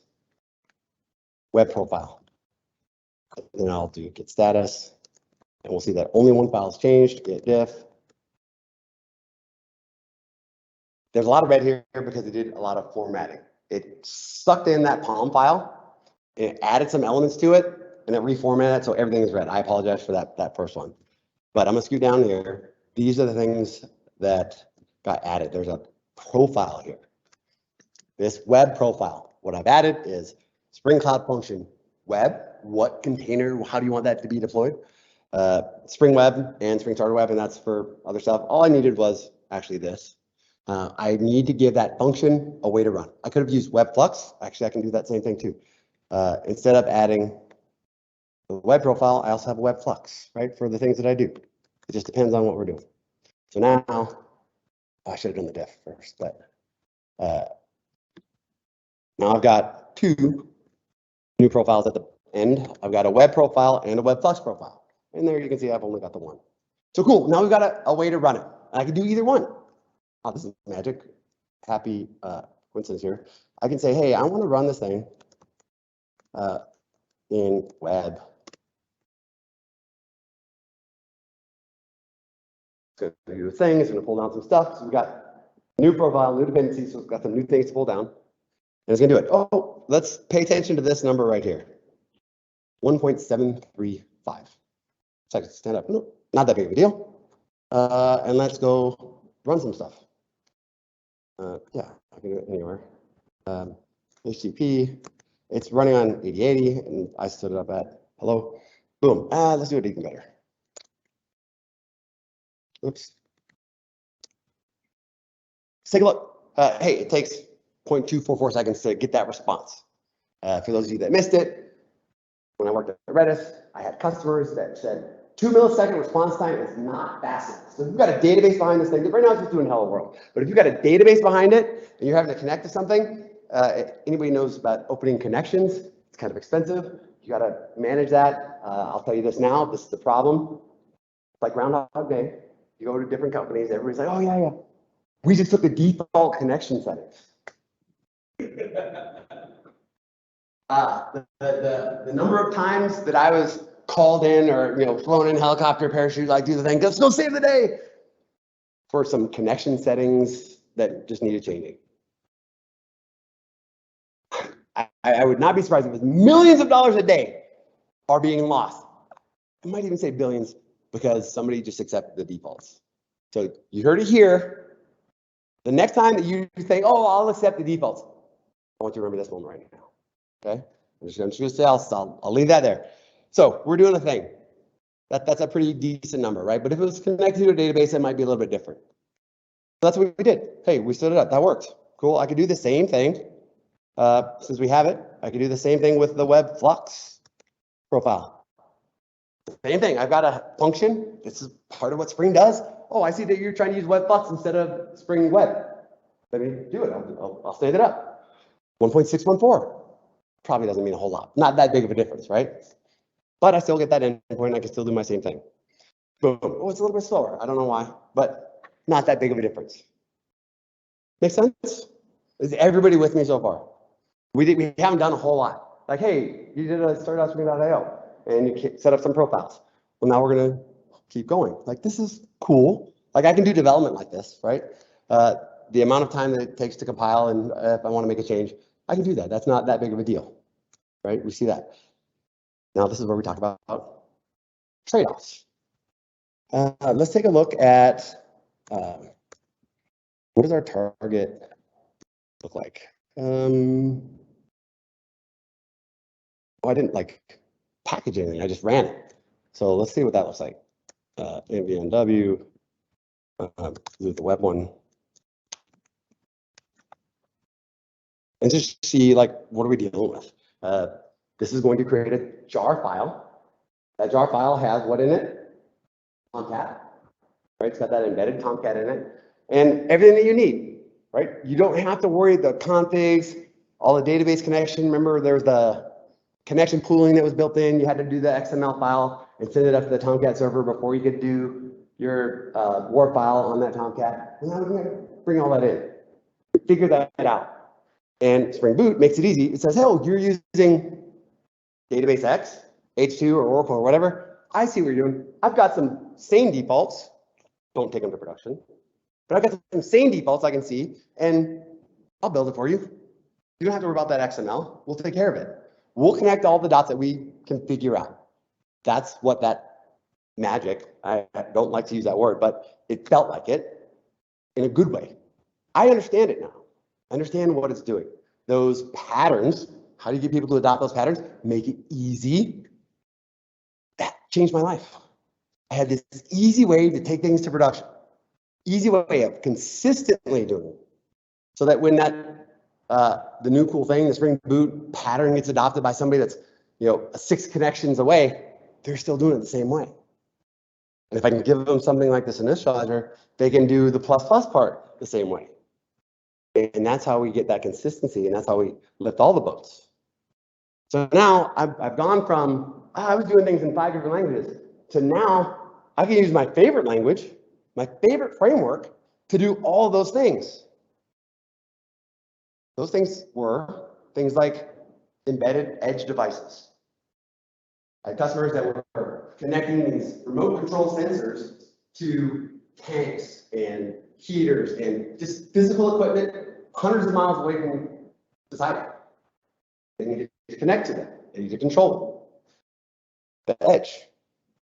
web profile. And then I'll do git status. And we'll see that only one file has changed, git diff. There's a lot of red here because it did a lot of formatting. It sucked in that POM file, and it added some elements to it, and it reformatted it so everything is red. I apologize for that first one. But I'm going to scoot down here. These are the things that got added. There's a profile here. This web profile. What I've added is Spring Cloud Function web. What container, how do you want that to be deployed? Spring Web and Spring Starter Web, and that's for other stuff. All I needed was actually this. I need to give that function a way to run. I could have used webflux. Actually, I can do that same thing too. Instead of adding the web profile, I also have a webflux, right, for the things that I do. It just depends on what we're doing. So now, I should have done the diff first, but now I've got two new profiles at the end. I've got a web profile and a webflux profile. And there you can see I've only got the one. So cool, now we've got a way to run it. I can do either one. Oh, this is magic. Happy coincidence here. I can say, hey, I want to run this thing in web. It's going to do a thing. It's going to pull down some stuff. So we've got new profile, new dependencies. So we've got some new things to pull down. And it's going to do it. Oh, let's pay attention to this number right here. 1.735. So I can stand up. Nope, not that big of a deal. And let's go run some stuff. Yeah, I can do it anywhere. HTTP, it's running on 8080, and I stood it up at hello. Boom. Let's do it even better. Oops. Let's take a look. Hey, it takes 0.244 seconds to get that response. For those of you that missed it, when I worked at Redis, I had customers that said 2 millisecond response time is not fast enough. So if you've got a database behind this thing, right now it's just doing hello world. But if you've got a database behind it and you're having to connect to something, anybody knows about opening connections, it's kind of expensive. You got to manage that. I'll tell you this now, this is the problem. It's like Groundhog Day. You go to different companies, everybody's like, oh yeah. We just took the default connection settings. The number of times that I was called in or flown in helicopter, parachute, like do the thing, let's go save the day for some connection settings that just needed changing. I would not be surprised if it was millions of dollars a day are being lost. I might even say billions because somebody just accepted the defaults. So you heard it here. The next time that you think, oh, I'll accept the defaults, I want you to remember this moment right now. Okay? I'm just going to say I'll leave that there. So we're doing a thing. That's a pretty decent number, right? But if it was connected to a database, it might be a little bit different. So that's what we did. Hey, we stood it up. That worked. Cool. I could do the same thing. Since we have it, I could do the same thing with the web flux profile. Same thing. I've got a function. This is part of what Spring does. Oh, I see that you're trying to use web flux instead of Spring Web. Let me do it. I'll stand it up. 1.614. Probably doesn't mean a whole lot. Not that big of a difference, right? But I still get that endpoint. I can still do my same thing. Boom. Oh, it's a little bit slower. I don't know why, but not that big of a difference. Make sense? Is everybody with me so far? We haven't done a whole lot. Like, hey, you did a start.spring.io and you set up some profiles. Well, now we're gonna keep going. Like, this is cool. Like, I can do development like this, right? The amount of time that it takes to compile, and if I want to make a change, I can do that. That's not that big of a deal, right? We see that. Now, this is where we talk about trade-offs. Let's take a look at what does our target look like? Oh, I didn't like package anything. I just ran it. So let's see what that looks like. MVNW, the web one. And just see, like, what are we dealing with? This is going to create a jar file. That jar file has what in it? Tomcat, right? It's got that embedded Tomcat in it. And everything that you need, right? You don't have to worry the configs, all the database connection. Remember, there's the connection pooling that was built in. You had to do the XML file and send it up to the Tomcat server before you could do your WAR file on that Tomcat. And now we're going to bring all that in. Figure that out. And Spring Boot makes it easy. It says, oh, you're using database X, H2 or Oracle or whatever. I see what you're doing. I've got some sane defaults. Don't take them to production. But I've got some sane defaults I can see, and I'll build it for you. You don't have to worry about that XML. We'll take care of it. We'll connect all the dots that we can figure out. That's what that magic, I don't like to use that word, but it felt like it in a good way. I understand it now. I understand what it's doing. Those patterns, how do you get people to adopt those patterns? Make it easy. That changed my life. I had this easy way to take things to production. easy way of consistently doing it. So that when that, the new cool thing, the Spring Boot pattern gets adopted by somebody that's, 6 connections away, they're still doing it the same way. And if I can give them something like this initializer, they can do the plus part the same way. And that's how we get that consistency, and that's how we lift all the boats. So now I've gone from, I was doing things in 5 different languages, to now I can use my favorite language, my favorite framework, to do all those things. Those things were things like embedded edge devices. I had customers that were connecting these remote control sensors to tanks and heaters and just physical equipment hundreds of miles away from society. They need to connect to them. They need to control them. The edge.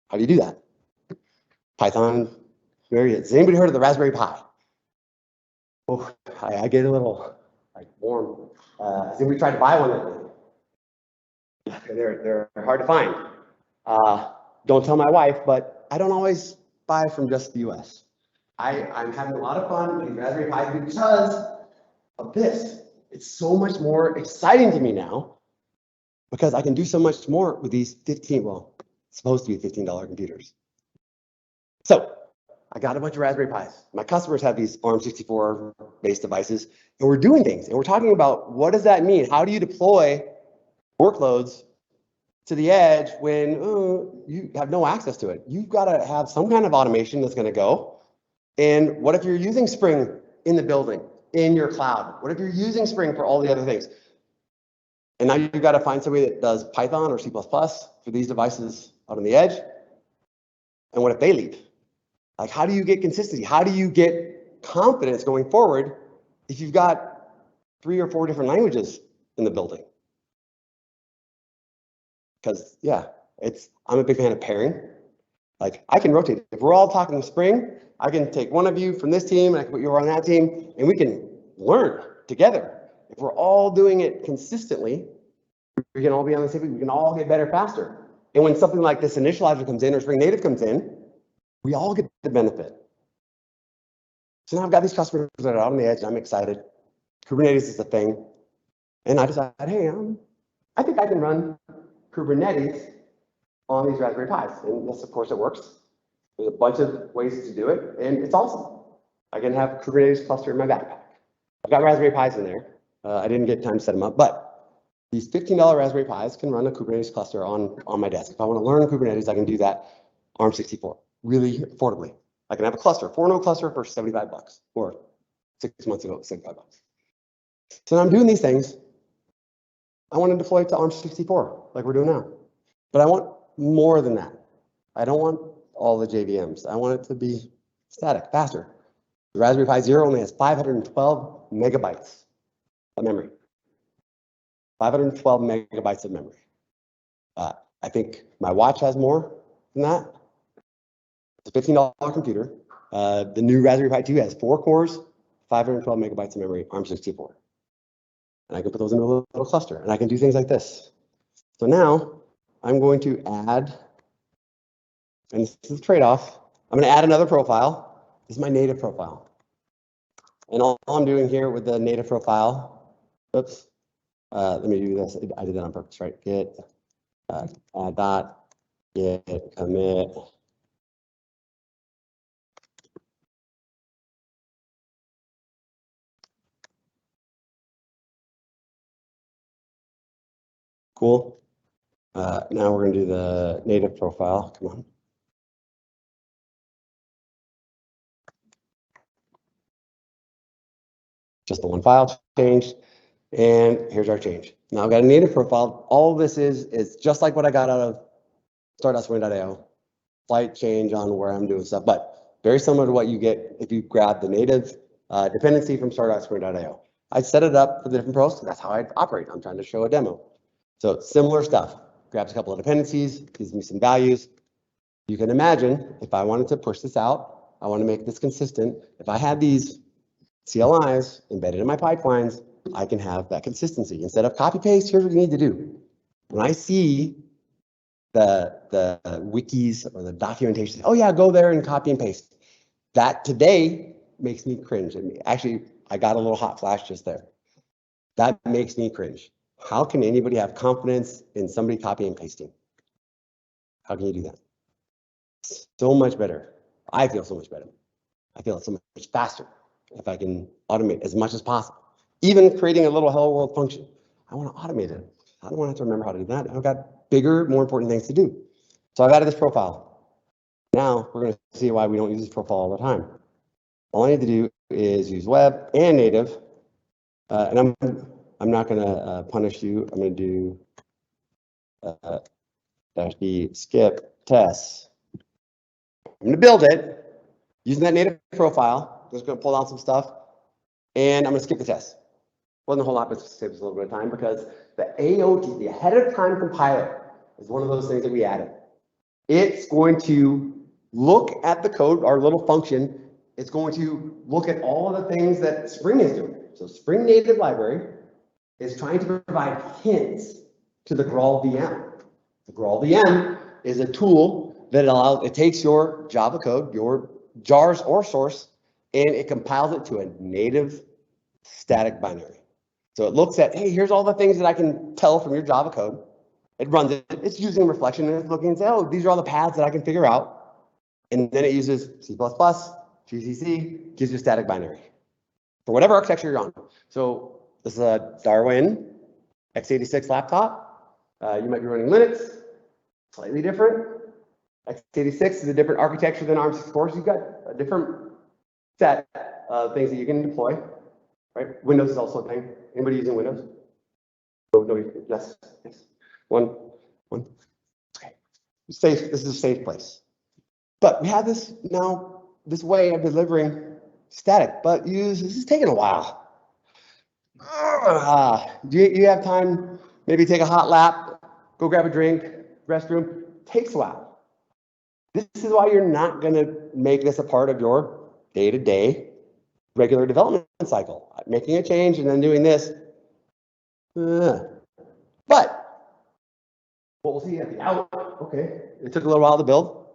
How do you do that? Python. Has anybody heard of the Raspberry Pi? Oh, I get a little warm. Has anybody tried to buy one lately? They're hard to find. Don't tell my wife, but I don't always buy from just the US. I'm having a lot of fun with Raspberry Pi because of this. It's so much more exciting to me now because I can do so much more with these supposed to be $15 computers. So I got a bunch of Raspberry Pis. My customers have these ARM64 based devices, and we're doing things, and we're talking about what does that mean? How do you deploy workloads to the edge when you have no access to it? You've got to have some kind of automation that's going to go. And what if you're using Spring in the building, in your cloud? What if you're using Spring for all the other things? And now you've got to find somebody that does Python or C++ for these devices out on the edge. And what if they leave? Like, how do you get consistency? How do you get confidence going forward if you've got 3 or 4 different languages in the building? Because, I'm a big fan of pairing. Like, I can rotate. If we're all talking Spring, I can take one of you from this team, and I can put you on that team, and we can learn together. If we're all doing it consistently, we can all be on the same page. We can all get better faster. And when something like this initializer comes in or Spring Native comes in, we all get the benefit. So now I've got these customers that are out on the edge, and I'm excited. Kubernetes is a thing. And I decided, hey, I think I can run Kubernetes on these Raspberry Pis. And yes, of course it works. There's a bunch of ways to do it, and it's awesome. I can have a Kubernetes cluster in my backpack. I've got Raspberry Pis in there. I didn't get time to set them up, but these $15 Raspberry Pis can run a Kubernetes cluster on my desk. If I want to learn Kubernetes, I can do that ARM64 really affordably. I can have a cluster, 4-node cluster for $75, or 6 months ago, $75. So now I'm doing these things. I want to deploy it to ARM64 like we're doing now, but I want more than that. I don't want all the JVMs. I want it to be static, faster. The Raspberry Pi Zero only has 512 megabytes of memory. 512 megabytes of memory. I think my watch has more than that. It's a $15 computer. The new Raspberry Pi 2 has 4 cores, 512 megabytes of memory, ARM64. And I can put those in a little cluster, and I can do things like this. So now I'm going to add, and this is a trade-off, I'm going to add another profile. This is my native profile. And all I'm doing here with the native profile, oops, let me do this. I did that on purpose, right? Git, add dot, git, commit. Cool. Now we're going to do the native profile. Come on. Just the one file changed. And here's our change. Now I've got a native profile. All of this is just like what I got out of Stardust.io. Slight change on where I'm doing stuff, but very similar to what you get if you grab the native dependency from Stardust.io. I set it up for the different pros. That's how I operate. I'm trying to show a demo. So similar stuff. Grabs a couple of dependencies, gives me some values. You can imagine if I wanted to push this out, I want to make this consistent. If I had these CLIs embedded in my pipelines, I can have that consistency. Instead of copy paste, here's what you need to do. When I see the wikis or the documentation, oh yeah, go there and copy and paste. That today makes me cringe. And actually, I got a little hot flash just there. That makes me cringe. How can anybody have confidence in somebody copying and pasting? How can you do that? So much better. I feel so much better. I feel so much faster if I can automate as much as possible. Even creating a little hello world function. I want to automate it. I don't want to have to remember how to do that. I've got bigger, more important things to do. So I've added this profile. Now we're going to see why we don't use this profile all the time. All I need to do is use web and native. And I'm not going to punish you. I'm going to do -d skip tests. I'm going to build it using that native profile. Just going to pull down some stuff, and I'm going to skip the test. Wasn't a whole lot, but saves a little bit of time because the Aot, the ahead of time compiler, is one of those things that we added. It's going to look at the code, our little function. It's going to look at all of the things that Spring is doing. So Spring Native Library is trying to provide hints to the GraalVM. The GraalVM is a tool that it takes your Java code, your jars or source, and it compiles it to a native static binary. So it looks at, hey, here's all the things that I can tell from your Java code. It runs it, it's using reflection, and it's looking and say, oh, these are all the paths that I can figure out. And then it uses C++, GCC, gives you a static binary for whatever architecture you're on. So this is a Darwin x86 laptop. You might be running Linux, slightly different. x86 is a different architecture than ARM64, so you've got a different set of things that you can deploy. Right? Windows is also a thing. Anybody using Windows? No, yes. One. Okay. Safe. This is a safe place. But we have this now, this way of delivering static, but this is taking a while. Do you have time? Maybe take a hot lap, go grab a drink, restroom. Takes a while. This is why you're not going to make this a part of your day-to-day regular development cycle. Making a change and then doing this. But what we'll see at the out, okay, it took a little while to build.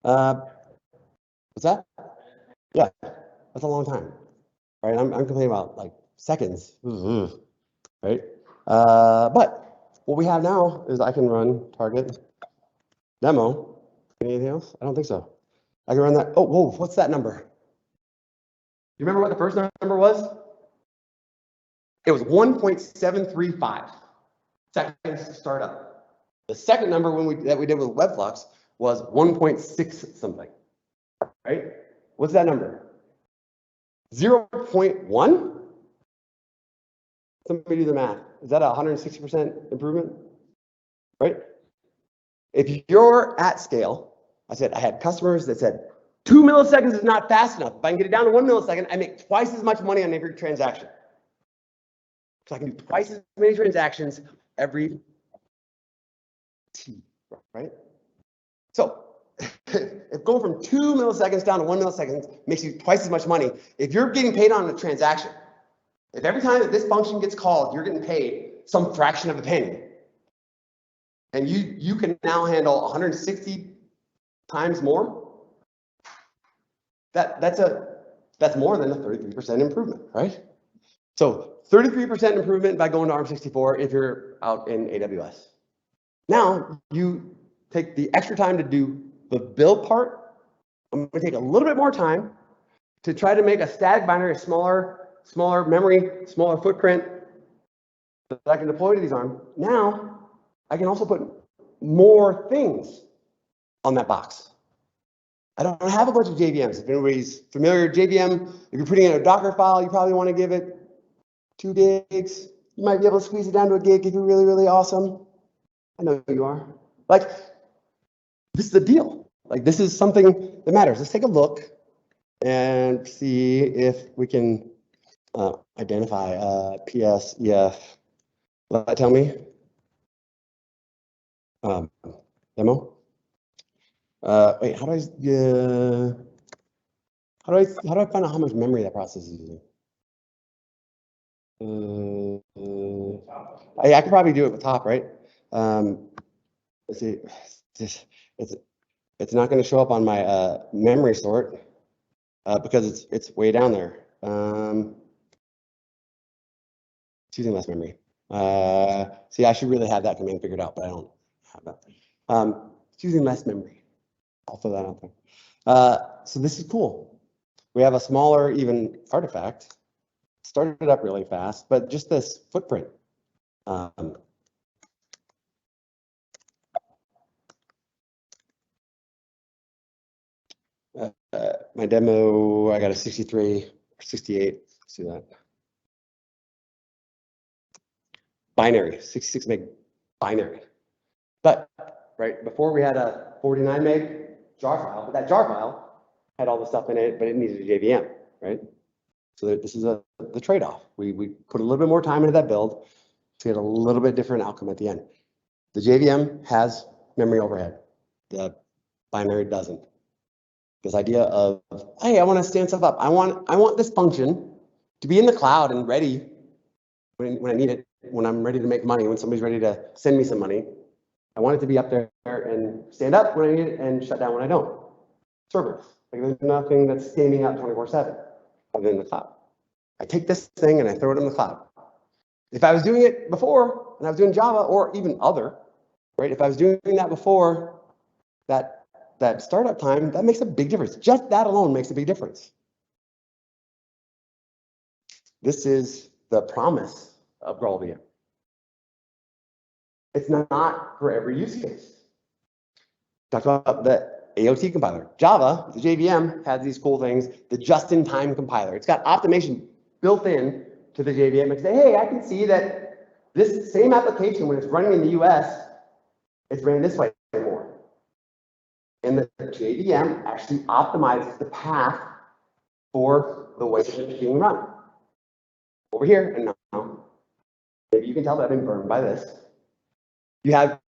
What's that? Yeah, that's a long time, right? I'm complaining about like seconds, right? But what we have now is I can run target demo. Anything else? I don't think so. I can run that. Oh, whoa, what's that number? You remember what the first number was? It was 1.735 seconds to start up. The second number that we did with Webflux was 1.6 something, right? What's that number? 0.1? Somebody do the math. Is that a 160% improvement, right? If you're at scale, I had customers that said, 2 milliseconds is not fast enough. If I can get it down to 1 millisecond, I make twice as much money on every transaction. So I can do twice as many transactions every T, right? So if going from 2 milliseconds down to 1 millisecond makes you twice as much money, if you're getting paid on a transaction, if every time that this function gets called, you're getting paid some fraction of a penny, and you can now handle 160 times more, that's more than a 33% improvement, right? So 33% improvement by going to ARM64 if you're out in AWS. Now you take the extra time to do the build part. I'm going to take a little bit more time to try to make a static binary, a smaller memory, smaller footprint that I can deploy to these ARM. Now I can also put more things on that box. I don't have a bunch of JVMs. If anybody's familiar with JVM, if you're putting in a Docker file, you probably want to give it 2 gigs. You might be able to squeeze it down to a gig if you're really, really awesome. I know you are. Like, this is the deal. Like, this is something that matters. Let's take a look and see if we can identify PSEF. Will that tell me? Demo? Wait, how do I find out how much memory that process is using? I could probably do it at the top, right? Let's see. It's not going to show up on my memory sort. because it's way down there. It's using less memory. See, I should really have that command figured out, but I don't have that. It's using less memory. I'll throw that out there. So this is cool. We have a smaller even artifact. Started up really fast, but just this footprint. My demo, I got a 63 or 68. Let's do that. Binary, 66 meg binary. But right before we had a 49 meg jar file, but that jar file had all the stuff in it, but it needed a JVM, right? So this is the trade-off. We put a little bit more time into that build to get a little bit different outcome at the end. The JVM has memory overhead. The binary doesn't. This idea of, hey, I want to stand stuff up. I want this function to be in the cloud and ready when I need it, when I'm ready to make money, when somebody's ready to send me some money. I want it to be up there and stand up when I need it and shut down when I don't. Servers, like there's nothing that's standing up 24/7 other than the cloud. I take this thing and I throw it in the cloud. If I was doing it before and I was doing Java or even other, right? If I was doing that before that startup time, that makes a big difference. Just that alone makes a big difference. This is the promise of GraalVM. It's not for every use case. Talked about the Aot compiler. Java, the JVM, has these cool things. The just-in-time compiler. It's got optimization built in to the JVM and say, hey, I can see that this same application, when it's running in the US, it's running this way more. And the JVM actually optimizes the path for the way that it's being run. Over here, and now, maybe you can tell that I've been burned by this. You have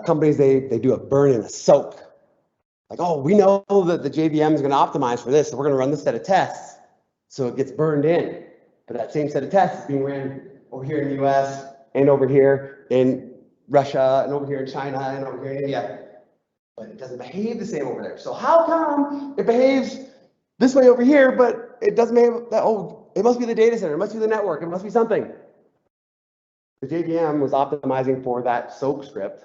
companies, they do a burn and a soak. Like, oh, we know that the JVM is going to optimize for this, so we're going to run this set of tests so it gets burned in. But that same set of tests is being ran over here in the US and over here in Russia and over here in China and over here in India. But it doesn't behave the same over there. So how come it behaves this way over here, but it doesn't behave that? Oh, it must be the data center, it must be the network, it must be something. The JVM was optimizing for that soak script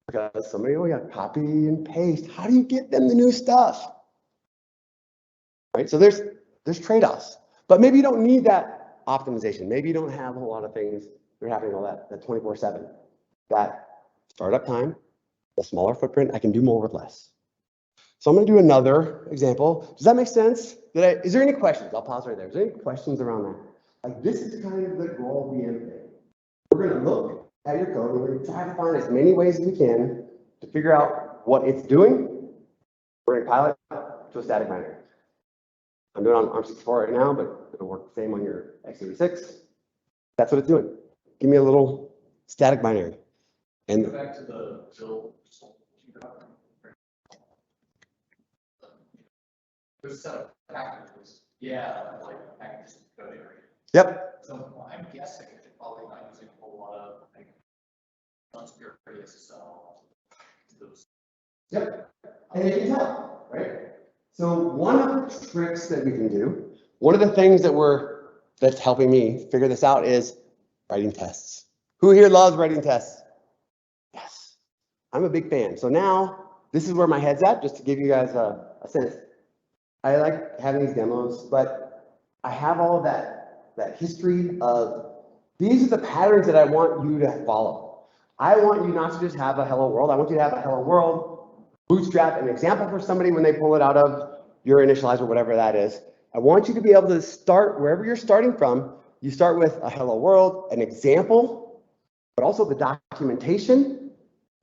because somebody, oh yeah, copy and paste. How do you get them the new stuff? Right, so there's trade-offs, but maybe you don't need that optimization. Maybe you don't have a whole lot of things that are happening all that 24/7. That startup time, the smaller footprint, I can do more with less. So I'm going to do another example. Does that make sense? Is there any questions? I'll pause right there. Is there any questions around that? Like this is kind of the GraalVM thing. We're going to look at your code and we're going to try to find as many ways as we can to figure out what it's doing. We're going to pilot to a static binary. I'm doing it on ARM64 right now, but it'll work the same on your x86. That's what it's doing. Give me a little static binary. And Go back to the build. There's a set of packages. Yeah, like packages code area. yep. So I'm guessing they're probably not using a whole lot of like unsecurity SSL. Yep. And you can tell, right? So one of the tricks that we can do, one of the things that's helping me figure this out is writing tests. Who here loves writing tests? Yes, I'm a big fan. So now this is where my head's at, just to give you guys a sense. I like having these demos, but I have all of that history of these are the patterns that I want you to follow. I want you not to just have a hello world. I want you to have a hello world, bootstrap an example for somebody when they pull it out of your initializer, whatever that is. I want you to be able to start wherever you're starting from. You start with a hello world, an example, but also the documentation.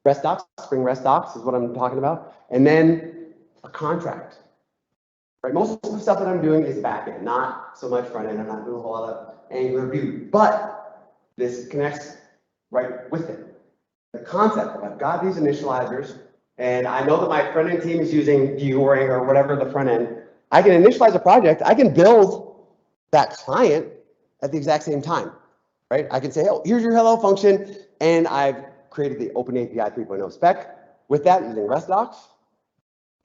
REST docs, Spring REST docs is what I'm talking about. And then a contract. Right, most of the stuff that I'm doing is backend, not so much front end. I'm not doing a whole lot of Angular Vue, but this connects right with it. The concept of I've got these initializers, and I know that my front end team is using Vue or whatever the front end. I can initialize a project. I can build that client at the exact same time, right? I can say, oh, here's your hello function, and I've created the OpenAPI 3.0 spec with that using REST docs.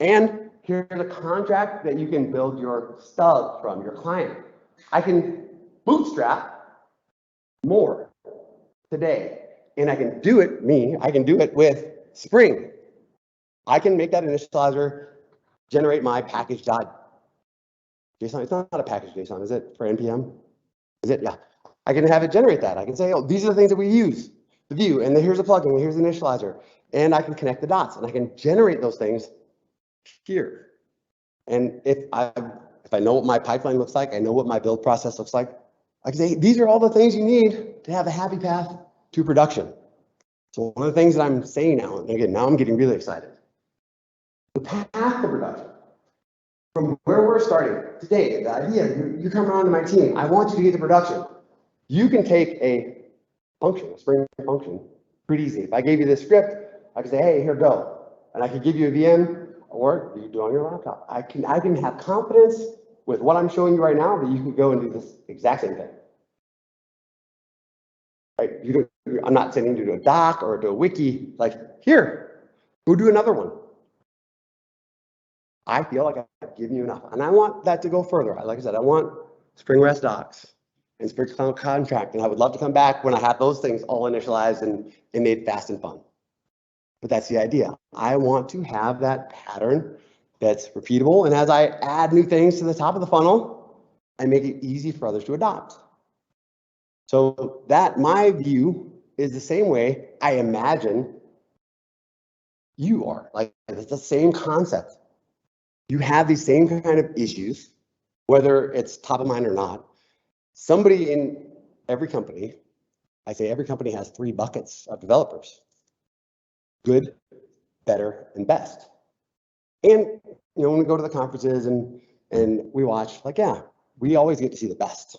And Here's a contract that you can build your stub from, your client. I can bootstrap more today. And I can do it, I can do it with Spring. I can make that initializer, generate my package.json. It's not a package JSON, is it, for NPM? Is it? Yeah. I can have it generate that. I can say, oh, these are the things that we use, the view, and then here's a plugin, and here's the initializer. And I can connect the dots, and I can generate those things here. And if I know what my pipeline looks like, I know what my build process looks like, I can say, these are all the things you need to have a happy path to production. So one of the things that I'm saying now, and again, now I'm getting really excited. The path to production. From where we're starting today, the idea, you come around to my team, I want you to get to production. You can take a function, a Spring function, pretty easy. If I gave you this script, I could say, hey, here, go. And I could give you a VM, or you do it on your laptop. I can have confidence with what I'm showing you right now that you can go and do this exact same thing. Right? I'm not sending you to a doc or to a wiki, like, here, go do another one. I feel like I've given you enough, and I want that to go further. Like I said, I want Spring REST docs and Spring Cloud contract, and I would love to come back when I have those things all initialized and made fast and fun. But that's the idea. I want to have that pattern that's repeatable, and as I add new things to the top of the funnel, I make it easy for others to adopt. So that, my view, is the same way I imagine you are. Like, it's the same concept. You have these same kind of issues, whether it's top of mind or not. Somebody in every company, I say every company has 3 buckets of developers: good, better, and best. And when we go to the conferences and we watch, like, yeah, we always get to see the best.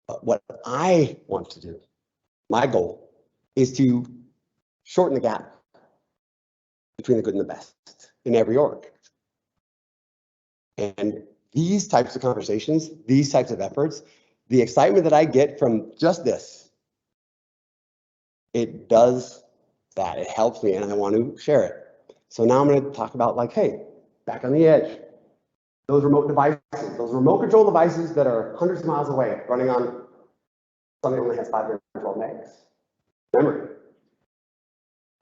But what I want to do, my goal, is to shorten the gap between the good and the best in every org. And these types of conversations, these types of efforts, the excitement that I get from just this, it does that. It helps me, and I want to share it. So now I'm going to talk about, like, hey, back on the edge, those remote devices, those remote control devices that are hundreds of miles away, running on something that only has 512 megs memory.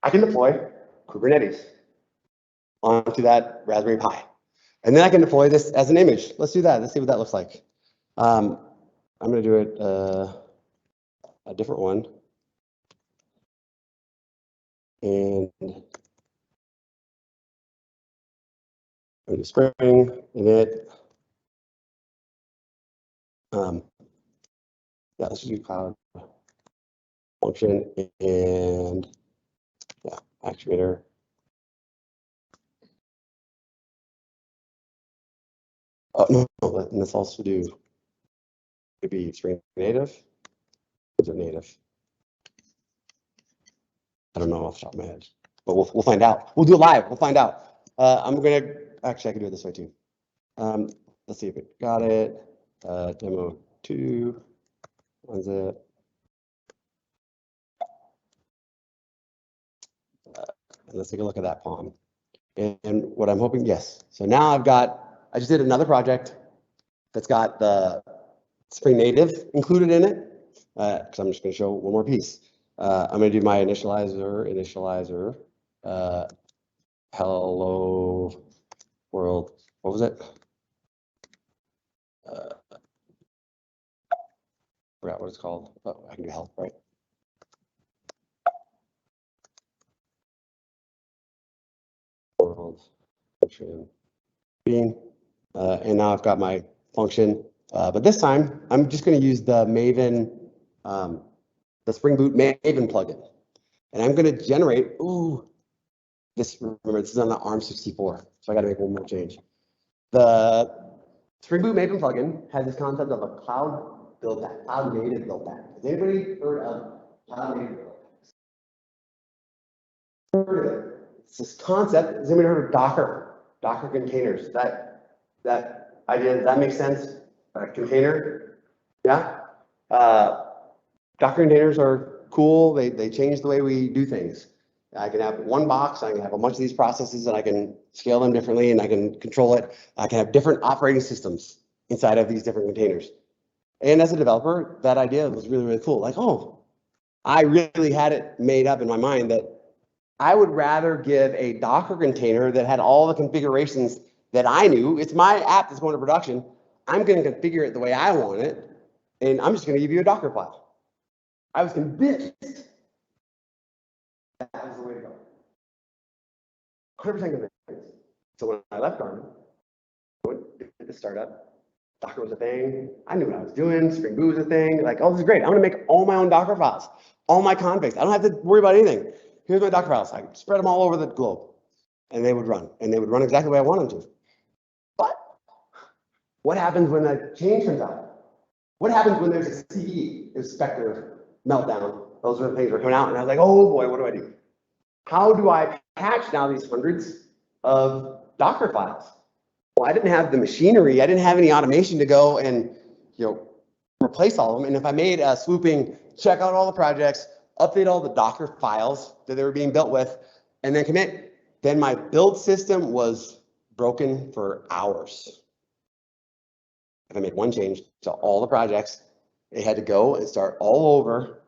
I can deploy Kubernetes onto that Raspberry Pi. And then I can deploy this as an image. Let's do that. Let's see what that looks like. I'm going to do it a different one. And I'm going to Spring init. Yeah, let's do cloud function and yeah, actuator. Oh no, and let's also do could be Spring native. Is it native? I don't know off the top of my head, but we'll find out. We'll do it live. We'll find out. I'm gonna actually I can do it this way too. Let's see if it got it. Demo 2. When's it? Let's take a look at that POM. And what I'm hoping, yes. So now I just did another project that's got the Spring Native included in it. Because I'm just going to show one more piece. I'm going to do my initializer. Hello world. What was it? Forgot what it's called. Oh, I can do help, right? World function bean. And now I've got my function. But this time, I'm just going to use the Maven, the Spring Boot Maven plugin. And I'm going to generate, this, remember, this is on the ARM64, so I got to make one more change. The Spring Boot Maven plugin has this concept of a cloud build pack, cloud native build pack. Has anybody heard of cloud native build packs? Heard of it? It's this concept. Has anybody heard of Docker? Docker containers. That idea, does that make sense? A container? Yeah? Docker containers are cool. They change the way we do things. I can have one box, I can have a bunch of these processes, and I can scale them differently, and I can control it. I can have different operating systems inside of these different containers. And as a developer, that idea was really, really cool. Like, oh, I really had it made up in my mind that I would rather give a Docker container that had all the configurations that I knew. It's my app that's going to production. I'm going to configure it the way I want it, and I'm just going to give you a Docker file. I was convinced that was the way to go. 100% convinced. So when I left Garmin, I went to the startup. Docker was a thing. I knew what I was doing. Spring Boot was a thing. Like, oh, this is great. I'm going to make all my own Docker files, all my configs. I don't have to worry about anything. Here's my Docker files. I can spread them all over the globe, and they would run. And they would run exactly the way I want them to. But what happens when a change comes out? What happens when there's a CVE, Spectre meltdown? Those are the things that are coming out. And I was like, oh boy, what do I do? How do I patch now these hundreds of Docker files? Well, I didn't have the machinery. I didn't have any automation to go and, replace all of them. And if I made a swooping, check out all the projects, update all the Docker files that they were being built with, and then commit, then my build system was broken for hours. If I made one change to all the projects, it had to go and start all over,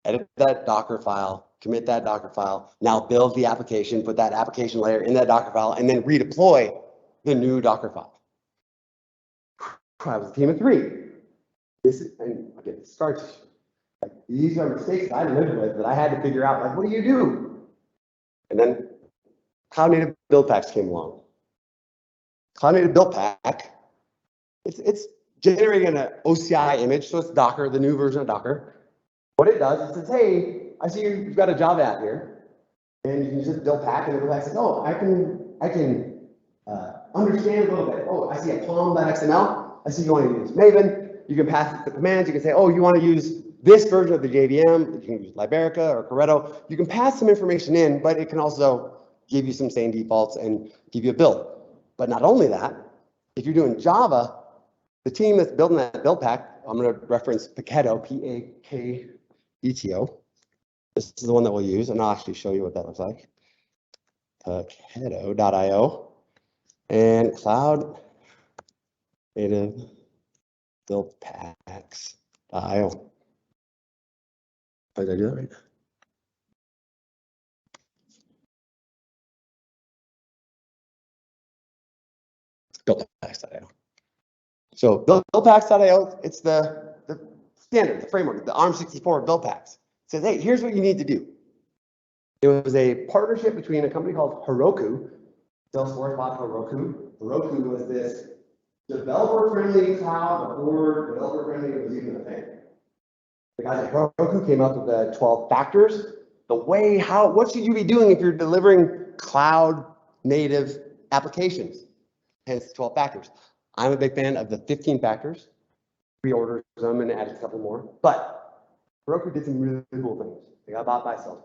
edit that Docker file, commit that Docker file, now build the application, put that application layer in that Docker file, and then redeploy the new Docker file. I was a team of 3. And again, it starts, like, these are mistakes that I lived with that I had to figure out, like, what do you do? And then Cloud Native build packs came along. Cloud Native build pack, it's generating an OCI image, so it's Docker, the new version of Docker. What it does is it says, hey, I see you've got a Java app here, and you can just build pack, and it says, oh, I can understand a little bit. Oh, I see a pom.xml. I see you want to use Maven. You can pass the commands. You can say, oh, you want to use this version of the JVM. You can use Liberica or Corretto. You can pass some information in, but it can also give you some sane defaults and give you a build. But not only that, if you're doing Java, the team that's building that build pack, I'm going to reference Paketo, P-A-K-E-T-O. This is the one that we'll use, and I'll actually show you what that looks like. Paketo.io and Cloud Native Build Packs.io. Did I do that right? Buildpacks.io. So buildpacks.io, it's the standard, the framework, the ARM64 build packs. It says, hey, here's what you need to do. It was a partnership between a company called Heroku. Salesforce bought Heroku. Heroku was this developer-friendly cloud before developer-friendly was even a thing. The guys at Heroku came up with the 12 factors. The way, what should you be doing if you're delivering cloud native applications? Hence 12 factors. I'm a big fan of the 15 factors. Reordered them and added a couple more. But Heroku did some really cool things. They got bought by Salesforce.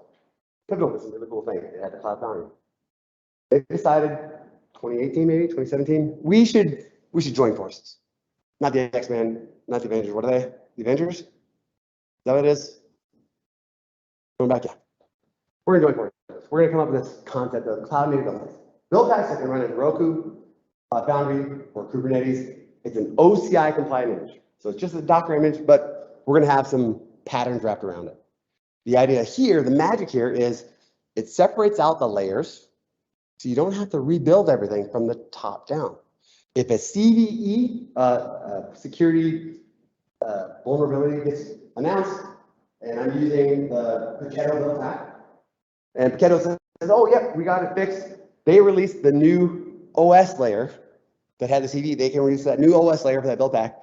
Pivotal did some really cool things. They had the cloud Foundry. They decided 2018, maybe 2017, we should join forces. Not the X-Men, not the Avengers. What are they? The Avengers? Is that what it is? Going back, yeah. We're gonna join forces. We're gonna come up with this concept of cloud native build packs that can run in Heroku, Foundry, or Kubernetes. It's an OCI compliant image. So it's just a Docker image, but we're gonna have some patterns wrapped around it. The idea here, the magic here is it separates out the layers so you don't have to rebuild everything from the top down. If a CVE, security vulnerability gets announced, and I'm using the Paketo build pack, and Paketo says, oh, yep, we got it fixed. They released the new OS layer that had the CVE. They can release that new OS layer for that build pack.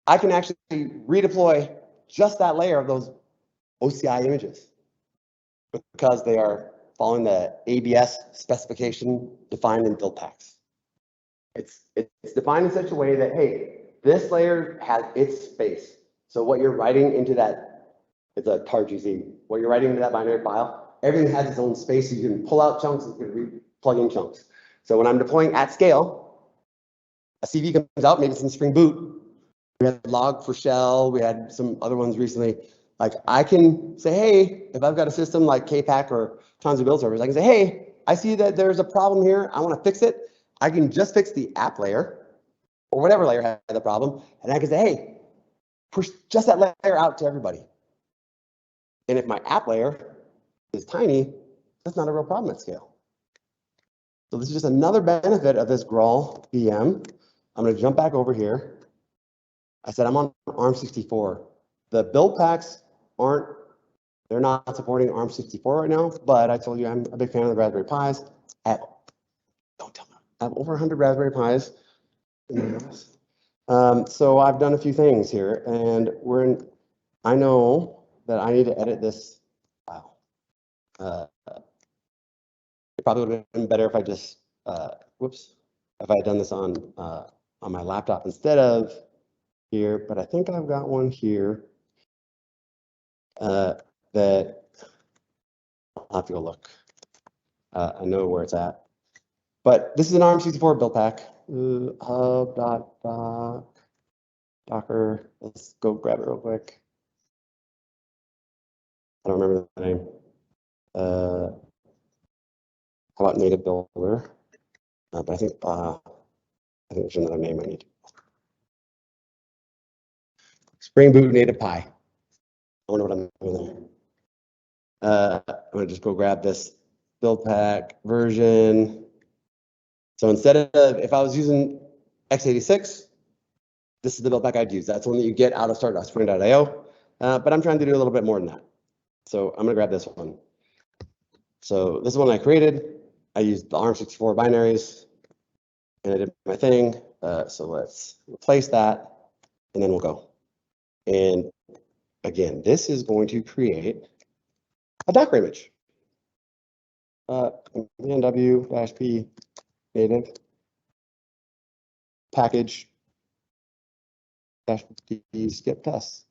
I can actually redeploy just that layer of those OCI images because they are following the ABS specification defined in build packs. It's defined in such a way that, hey, this layer has its space. So what you're writing into that, it's a tar.gz. What you're writing into that binary file, everything has its own space. So you can pull out chunks, you can plug in chunks. So when I'm deploying at scale, a CV comes out, maybe it's in Spring Boot. We had Log4Shell, we had some other ones recently. Like I can say, hey, if I've got a system like KPAC or Tanzu build servers, I can say, hey, I see that there's a problem here. I want to fix it. I can just fix the app layer or whatever layer had the problem. And I can say, hey, push just that layer out to everybody. And if my app layer is tiny, that's not a real problem at scale. So this is just another benefit of this GraalVM. I'm going to jump back over here. I said I'm on ARM64. The build packs they're not supporting ARM64 right now, but I told you I'm a big fan of the Raspberry Pis. Don't tell me. I have over 100 Raspberry Pis in my house. So I've done a few things here, and I know that I need to edit this file. It probably would have been better if I just, if I had done this on my laptop instead of here, but I think I've got one here that I'll have to go look. I know where it's at. But this is an ARM64 build pack. Docker. Let's go grab it real quick. I don't remember the name. How about native builder? But I think there's another name I need. Spring Boot native Pi. I wonder what I'm doing there. I'm gonna just go grab this build pack version. So instead of, if I was using x86, this is the build pack I'd use. That's one that you get out of start.spring.io. But I'm trying to do a little bit more than that. So I'm gonna grab this one. So this is one I created. I used the ARM64 binaries and I did my thing. So let's replace that and then we'll go. And again, this is going to create a Docker image. -p native package -d skip tests.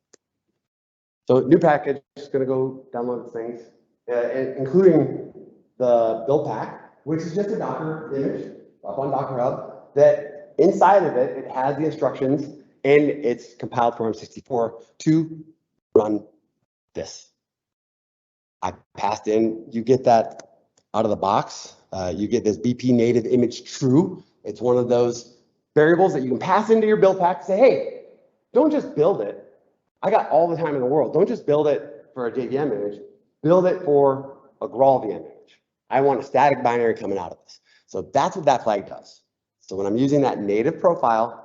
So new package is going to go download things, including the build pack, which is just a Docker image up on Docker Hub. That inside of it, it has the instructions and it's compiled for ARM64 to run this. I passed in. You get that out of the box. You get this BP native image true. It's one of those variables that you can pass into your build pack and say, hey, don't just build it. I got all the time in the world. Don't just build it for a JVM image. Build it for a GraalVM image. I want a static binary coming out of this. So that's what that flag does. So when I'm using that native profile,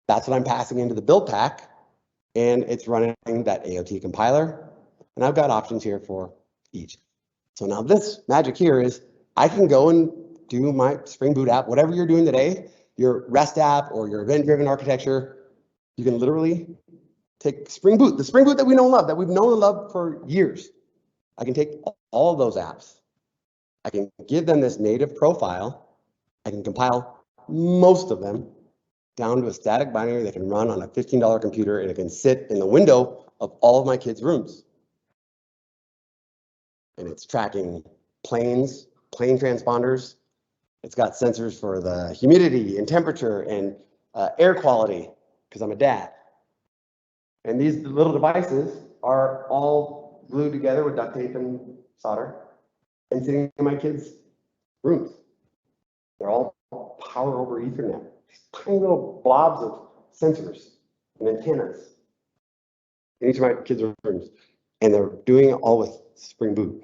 that's what I'm passing into the build pack. And it's running that Aot compiler. And I've got options here for each. So now this magic here is I can go and do my Spring Boot app, whatever you're doing today, your REST app or your event-driven architecture, you can literally take Spring Boot, the Spring Boot that we know and love, that we've known and loved for years. I can take all of those apps. I can give them this native profile. I can compile most of them down to a static binary that can run on a $15 computer and it can sit in the window of all of my kids' rooms. And it's tracking plane transponders. It's got sensors for the humidity and temperature and air quality, because I'm a dad. And these little devices are all glued together with duct tape and solder and sitting in my kids' rooms. They're all power over Ethernet. Tiny little blobs of sensors and antennas in each of my kids' rooms. And they're doing it all with Spring Boot.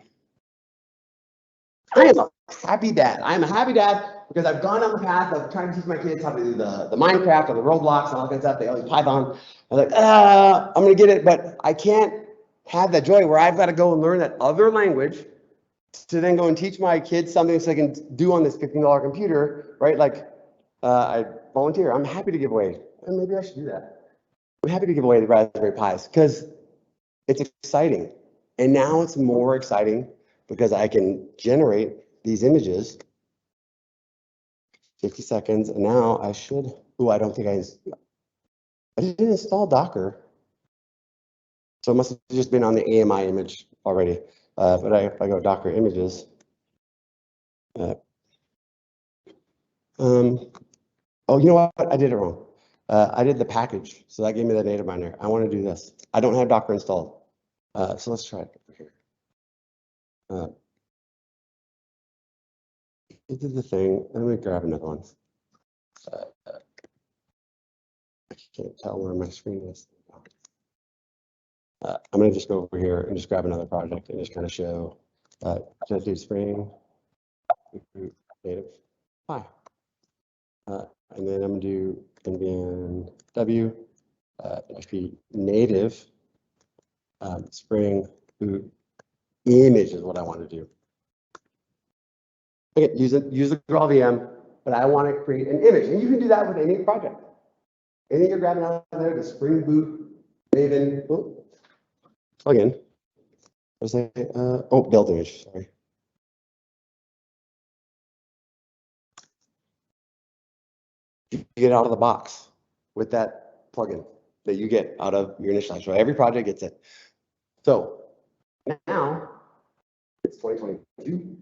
I am a happy dad. I am a happy dad because I've gone down the path of trying to teach my kids how to do the Minecraft or the Roblox and all that kind of stuff. They always Python. I'm like, I'm going to get it, but I can't have that joy where I've got to go and learn that other language to then go and teach my kids something so they can do on this $15 computer, right? Like, I volunteer. I'm happy to give away, and maybe I should do that. I'm happy to give away the Raspberry Pis because it's exciting. And now it's more exciting because I can generate these images 50 seconds, and now I should, I don't think I didn't install Docker. So it must have just been on the AMI image already. But if I go Docker images, oh, you know what? I did it wrong. I did the package, so that gave me the native binary. I want to do this. I don't have Docker installed. So let's try it over here. It did the thing. Let me grab another one. I can't tell where my screen is. I'm going to just go over here and just grab another project and just kind of show. Just do Spring, native, hi. And then I'm going to do NVN W, HP native, Spring boot image is what I want to do. Okay, use the GraalVM, but I want to create an image, and you can do that with any project. Anything you're grabbing out of there, the Spring Boot, Maven, plugin. Build image, sorry. You get out of the box with that plugin that you get out of your initializer. So every project gets it. So now it's 2022.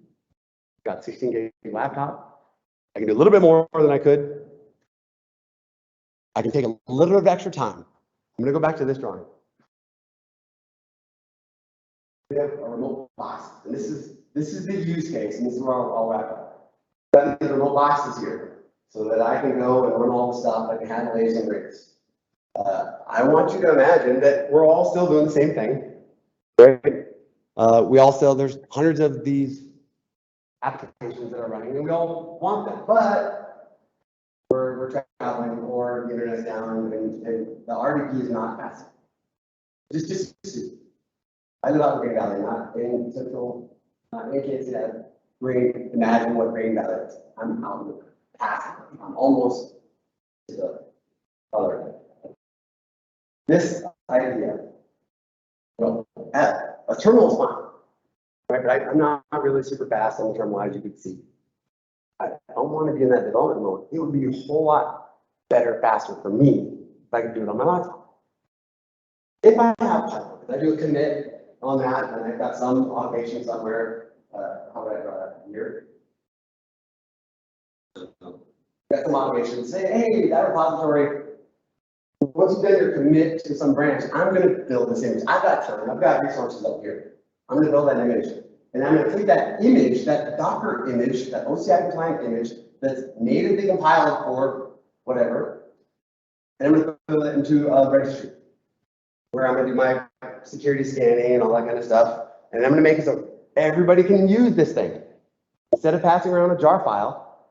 Got 16 gig laptop. I can do a little bit more than I could. I can take a little bit of extra time. I'm going to go back to this drawing. We have a remote box, and this is the use case, and this is where I'll wrap up. Got these remote boxes here, so that I can go and run all the stuff. I can handle layers and grids. I want you to imagine that we're all still doing the same thing, right? There's hundreds of these applications that are running, and we all want them, but we're traveling or the internet's down, and the RDP is not fast. Just I live out in Green Valley, not in Central, not in Kansas City. Imagine what Green Valley is. I'm out past it. I'm almost to the other end. This idea, a terminal is fine. Right? I'm not really super fast on the terminal, as you can see. I don't want to be in that development mode. It would be a whole lot better, faster for me if I could do it on my laptop. If I have time, I do a commit on that, and I've got some automation somewhere. How would I draw that here? Got some automation. Say, hey, that repository. Once you've done your commit to some branch, I'm going to build this image. I've got time. I've got resources up here. I'm going to build that image. And I'm going to take that image, that Docker image, that OCI compliant image that's natively compiled for whatever, and I'm going to build it into a registry where I'm going to do my security scanning and all that kind of stuff. And I'm going to make it so everybody can use this thing. Instead of passing around a jar file,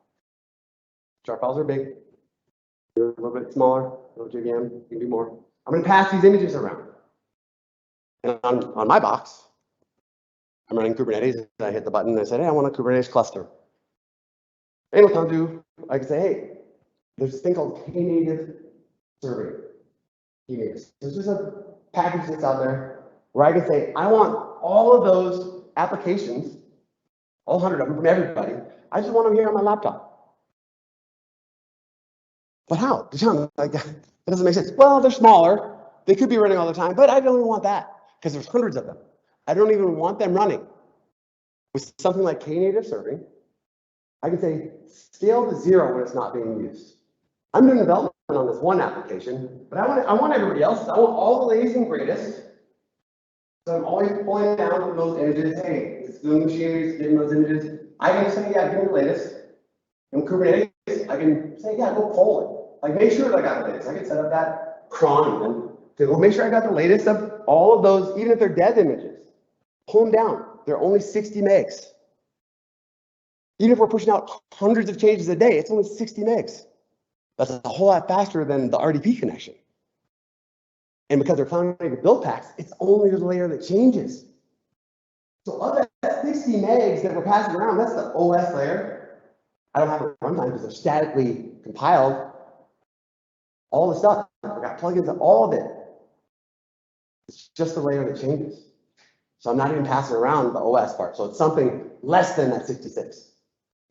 jar files are big, they're a little bit smaller, OJUG, you can do more. I'm going to pass these images around. And on my box, I'm running Kubernetes, and I hit the button and I said, hey, I want a Kubernetes cluster. And with Tanzu, I can say, hey, there's this thing called Knative serving. There's just a package that's out there where I can say, I want all of those applications, all 100 of them from everybody. I just want them here on my laptop. But how? DaShaun, like, that doesn't make sense. Well, they're smaller. They could be running all the time, but I don't even want that because there's hundreds of them. I don't even want them running. With something like Knative serving, I can say scale to 0 when it's not being used. I'm doing development on this one application, but I want everybody else. I want all the latest and greatest. So I'm always pulling it down from those images. Hey, it's doing machinery, getting those images. I can say, yeah, give me the latest. In Kubernetes, I can say, yeah, go pull it. Like, make sure that I got the latest. I can set up that cron even to go make sure I got the latest of all of those, even if they're dev images. Pull them down. They're only 60 megs. Even if we're pushing out hundreds of changes a day, it's only 60 megs. That's a whole lot faster than the RDP connection. And because they're Foundry build packs, it's only the layer that changes. So of that 60 megs that we're passing around, that's the OS layer. I don't have a runtime because they're statically compiled. All the stuff, I've got plugins, all of it. It's just the layer that changes. So I'm not even passing around the OS part. So it's something less than that 66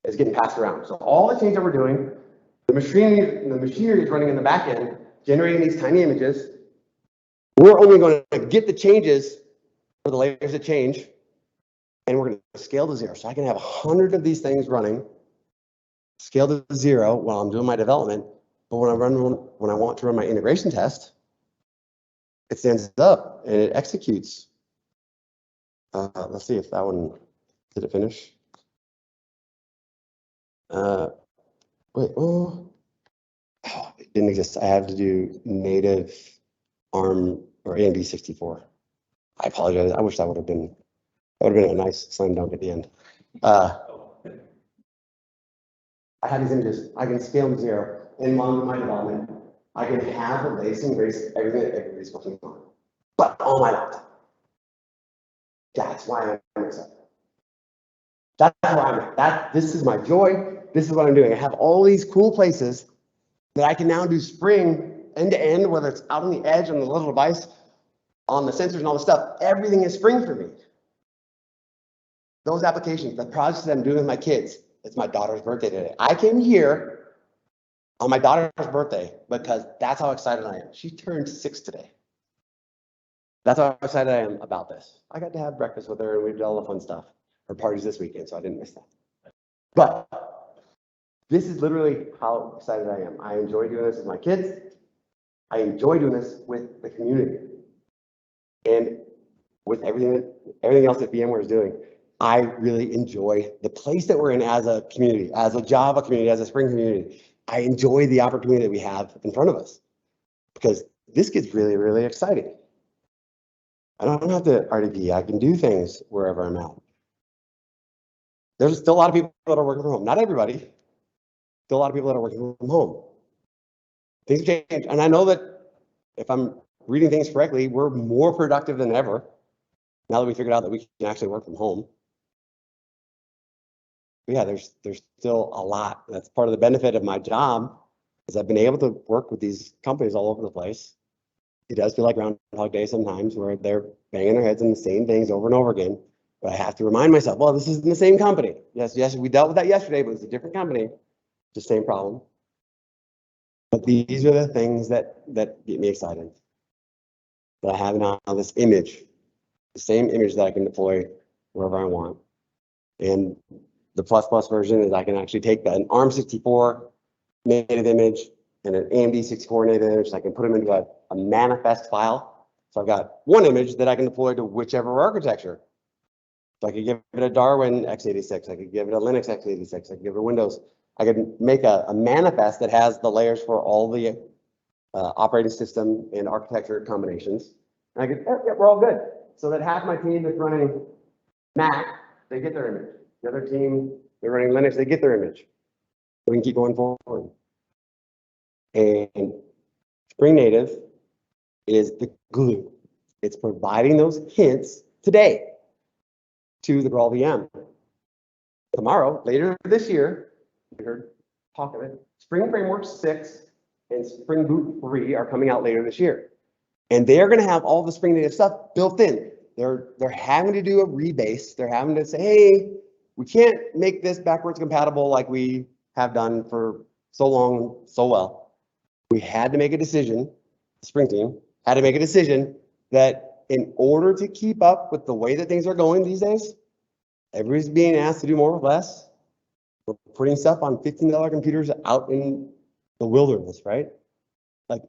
is getting passed around. So all the changes that we're doing, the machinery is running in the back end, generating these tiny images. We're only going to get the changes for the layers that change, and we're going to scale to 0. So I can have 100 of these things running, scale to 0 while I'm doing my development. But when I want to run my integration test, it stands up and it executes Let's see if that one, did it finish? Wait, oh, it didn't exist. I have to do native ARM or AMD 64. I apologize. I wish that would have been a nice slam dunk at the end. I have these images. I can scale them to 0 in my development. I can have the latest and greatest everything that everybody's working on, but on my laptop. That's why I'm excited. That's why I'm at. This is my joy. This is what I'm doing. I have all these cool places that I can now do Spring end to end, whether it's out on the edge on the little device, on the sensors and all the stuff. Everything is Spring for me. Those applications, the projects that I'm doing with my kids. It's my daughter's birthday today. I came here on my daughter's birthday because that's how excited I am. She turned 6 today. That's how excited I am about this. I got to have breakfast with her and we did all the fun stuff. Her parties this weekend, so I didn't miss that. But this is literally how excited I am. I enjoy doing this with my kids. I enjoy doing this with the community. And with everything else that VMware is doing, I really enjoy the place that we're in as a community, as a Java community, as a Spring community. I enjoy the opportunity that we have in front of us because this gets really, really exciting. I don't have to RDP. I can do things wherever I'm at. There's still a lot of people that are working from home. Not everybody. Still a lot of people that are working from home. Things change. And I know that if I'm reading things correctly, we're more productive than ever now that we figured out that we can actually work from home. But yeah, there's still a lot. That's part of the benefit of my job is I've been able to work with these companies all over the place. It does feel like Groundhog Day sometimes where they're banging their heads on the same things over and over again. But I have to remind myself, well, this isn't the same company. Yes, we dealt with that yesterday, but it's a different company. The same problem. But these are the things that get me excited. That I have now this image, the same image that I can deploy wherever I want. And the plus version is I can actually take an ARM64 native image and an AMD 64 native image. So I can put them into a manifest file. So I've got one image that I can deploy to whichever architecture. So I could give it a Darwin x86. I could give it a Linux x86. I could give it a Windows. I could make a manifest that has the layers for all the operating system and architecture combinations. And I could, yeah, we're all good. So that half my team that's running Mac, they get their image. The other team, they're running Linux, they get their image. We can keep going forward. And Spring Native is the glue. It's providing those hints today to the GraalVM. Tomorrow, later this year, we heard talk of it, Spring Framework 6 and Spring Boot 3 are coming out later this year. And they're going to have all the Spring Native stuff built in. They're having to do a rebase. They're having to say, hey, we can't make this backwards compatible like we have done for so long, so well. We had to make a decision, the Spring team had to make a decision that in order to keep up with the way that things are going these days, everybody's being asked to do more with less. We're putting stuff on $15 computers out in the wilderness, right? Like,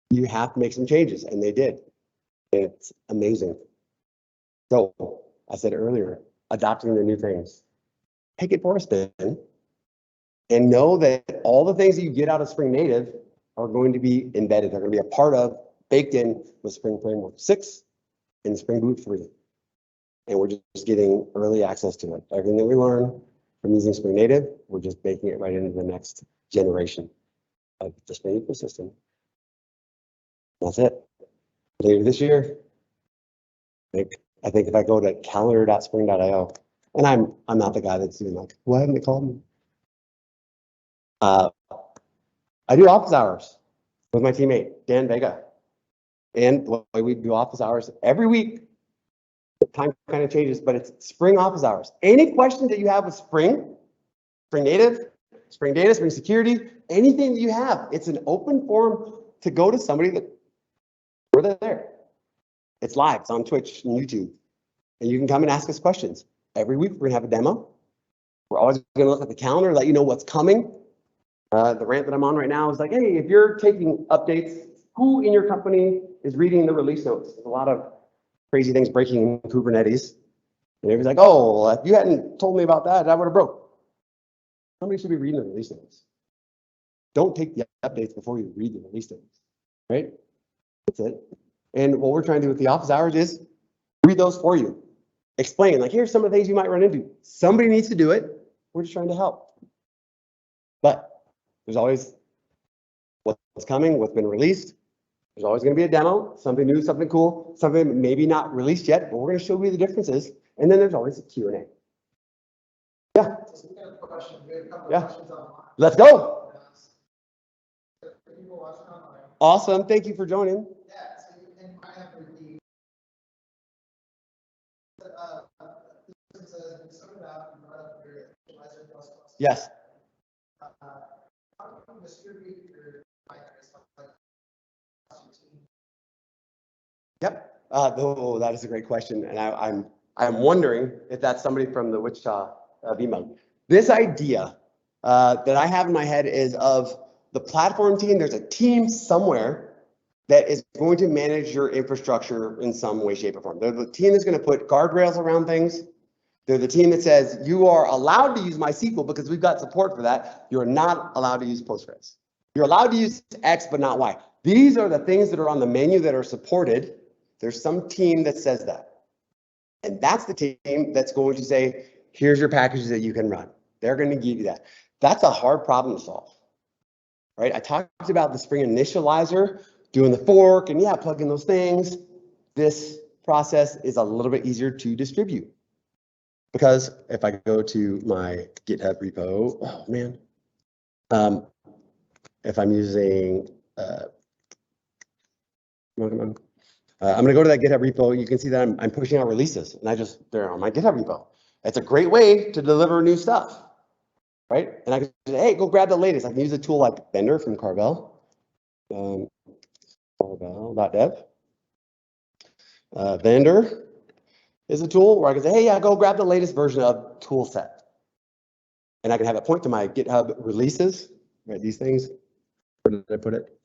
you have to make some changes, and they did. And it's amazing. So, I said earlier, adopting the new things. Take it for a spin, and know that all the things that you get out of Spring Native are going to be embedded. They're going to be a part of, baked in with Spring Framework 6 and Spring Boot 3. And we're just getting early access to it. Everything that we learn from using Spring Native, we're just baking it right into the next generation of the Spring ecosystem. That's it. Later this year, I think if I go to calendar.spring.io, and I'm not the guy that's doing like, why haven't they called me? I do office hours with my teammate, Dan Vega. And the way we do office hours every week, the time kind of changes, but it's Spring office hours. Any questions that you have with Spring Native, Spring Data, Spring Security, anything that you have, it's an open forum to go to somebody that we're there. It's live, it's on Twitch and YouTube. And you can come and ask us questions. Every week we're gonna have a demo. We're always gonna look at the calendar, let you know what's coming. The rant that I'm on right now is like, hey, if you're taking updates, who in your company is reading the release notes? There's a lot of crazy things breaking in Kubernetes. And everybody's like, oh, well, if you hadn't told me about that, I would have broke. Somebody should be reading the release notes. Don't take the updates before you read the release notes, right? That's it. And what we're trying to do with the office hours is read those for you. Explain, like, here's some of the things you might run into. Somebody needs to do it. We're just trying to help. But there's always what's coming, what's been released. There's always going to be a demo, something new, something cool, something maybe not released yet, but we're going to show you the differences. And then there's always a Q&A. Yeah. So we have a question. We have a couple Yeah. of questions online. Let's go. For people watching online. Awesome. Thank you for joining. Yeah, so you can I have the Yes. How can you distribute your migrants like team? Yep. Oh, that is a great question, and I'm wondering if that's somebody from the Wichita VMware. This idea that I have in my head is of the platform team. There's a team somewhere that is going to manage your infrastructure in some way, shape, or form. They're the team that's going to put guardrails around things. They're the team that says you are allowed to use MySQL because we've got support for that. You're not allowed to use Postgres. You're allowed to use X, but not Y. These are the things that are on the menu that are supported. There's some team that says that. And that's the team that's going to say, here's your packages that you can run. They're going to give you that. That's a hard problem to solve, right? I talked about the Spring initializer, doing the fork, and yeah, plugging those things. This process is a little bit easier to distribute. Because if I go to my GitHub repo, oh man, if I'm using, I'm going to go to that GitHub repo. You can see that I'm pushing out releases, and they're on my GitHub repo. It's a great way to deliver new stuff, right? And I can say, hey, go grab the latest. I can use a tool like Vendor from Carvel, carvel.dev. Vendor is a tool where I can say, hey, yeah, go grab the latest version of tool set. And I can have it point to my GitHub releases, right? These things, where did I put it?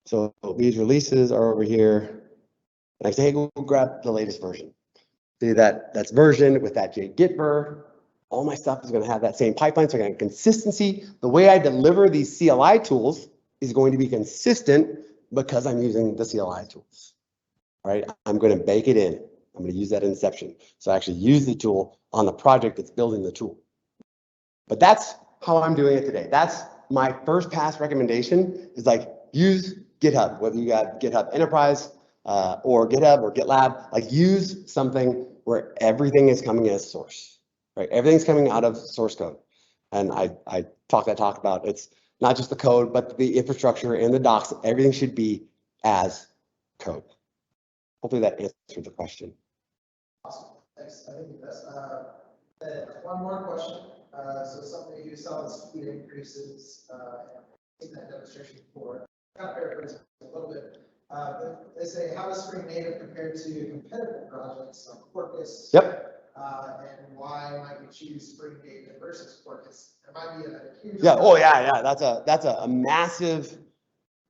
So these releases are over here. And I say, hey, go grab the latest version. See that's version with that JGitver. All my stuff is going to have that same pipeline. So I have consistency. The way I deliver these CLI tools is going to be consistent because I'm using the CLI tools, right? I'm going to bake it in. I'm going to use that inception. So I actually use the tool on the project that's building the tool. But that's how I'm doing it today. That's my first pass recommendation is like use GitHub, whether you got GitHub Enterprise or GitHub or GitLab, like use something where everything is coming as source, right? Everything's coming out of source code. And I talk about it's not just the code, but the infrastructure and the docs, everything should be as code. Hopefully that answered the question. Awesome, thanks. I think it does. One more question. So something you saw the speed increases in that demonstration before. Kind of paraphrase a little bit. They say, how is Spring Native compared to competitive projects like Quarkus? Yep. And why might we choose Spring Native versus Quarkus? It might be a huge. Yeah. Oh yeah. That's a massive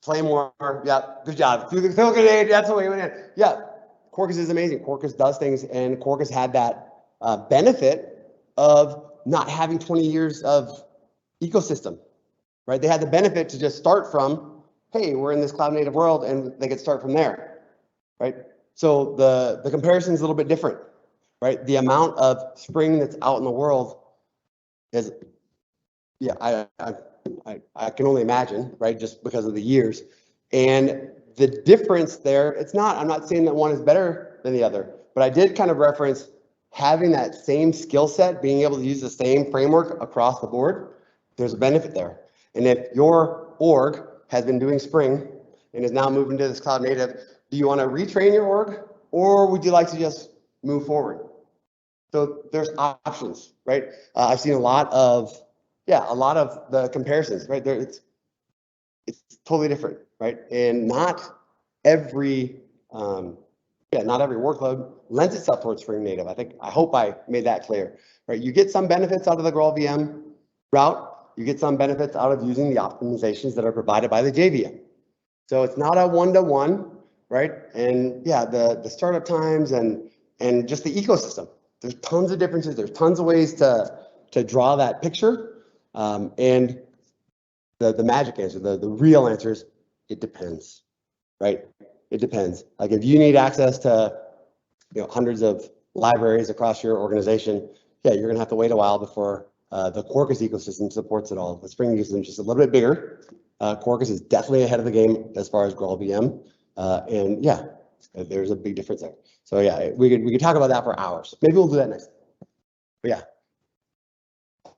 flame war. Yeah. Good job. Through the grenade. That's the way it went in. Yeah. Quarkus is amazing. Quarkus does things, and Quarkus had that benefit of not having 20 years of ecosystem, right? They had the benefit to just start from, hey, we're in this cloud native world, and they could start from there, right? So the comparison is a little bit different, right? The amount of Spring that's out in the world is, yeah, I can only imagine, right? Just because of the years. And the difference there, I'm not saying that one is better than the other, but I did kind of reference having that same skill set, being able to use the same framework across the board. There's a benefit there. And if your org has been doing Spring and is now moving to this cloud native, do you want to retrain your org, or would you like to just move forward? So there's options, right? I've seen a lot of the comparisons, right? It's totally different, right? And not every workload lends itself towards Spring Native. I hope I made that clear, right? You get some benefits out of the GraalVM route. You get some benefits out of using the optimizations that are provided by the JVM. So it's not a one-to-one, right? And yeah, the startup times and just the ecosystem. There's tons of differences. There's tons of ways to draw that picture. And the magic answer, the real answer is it depends, right? It depends. Like if you need access to hundreds of libraries across your organization, yeah, you're gonna have to wait a while before the Quarkus ecosystem supports it all. The Spring ecosystem is just a little bit bigger. Quarkus is definitely ahead of the game as far as GraalVM, and yeah, there's a big difference there. So yeah, we could talk about that for hours. Maybe we'll do that next. But yeah,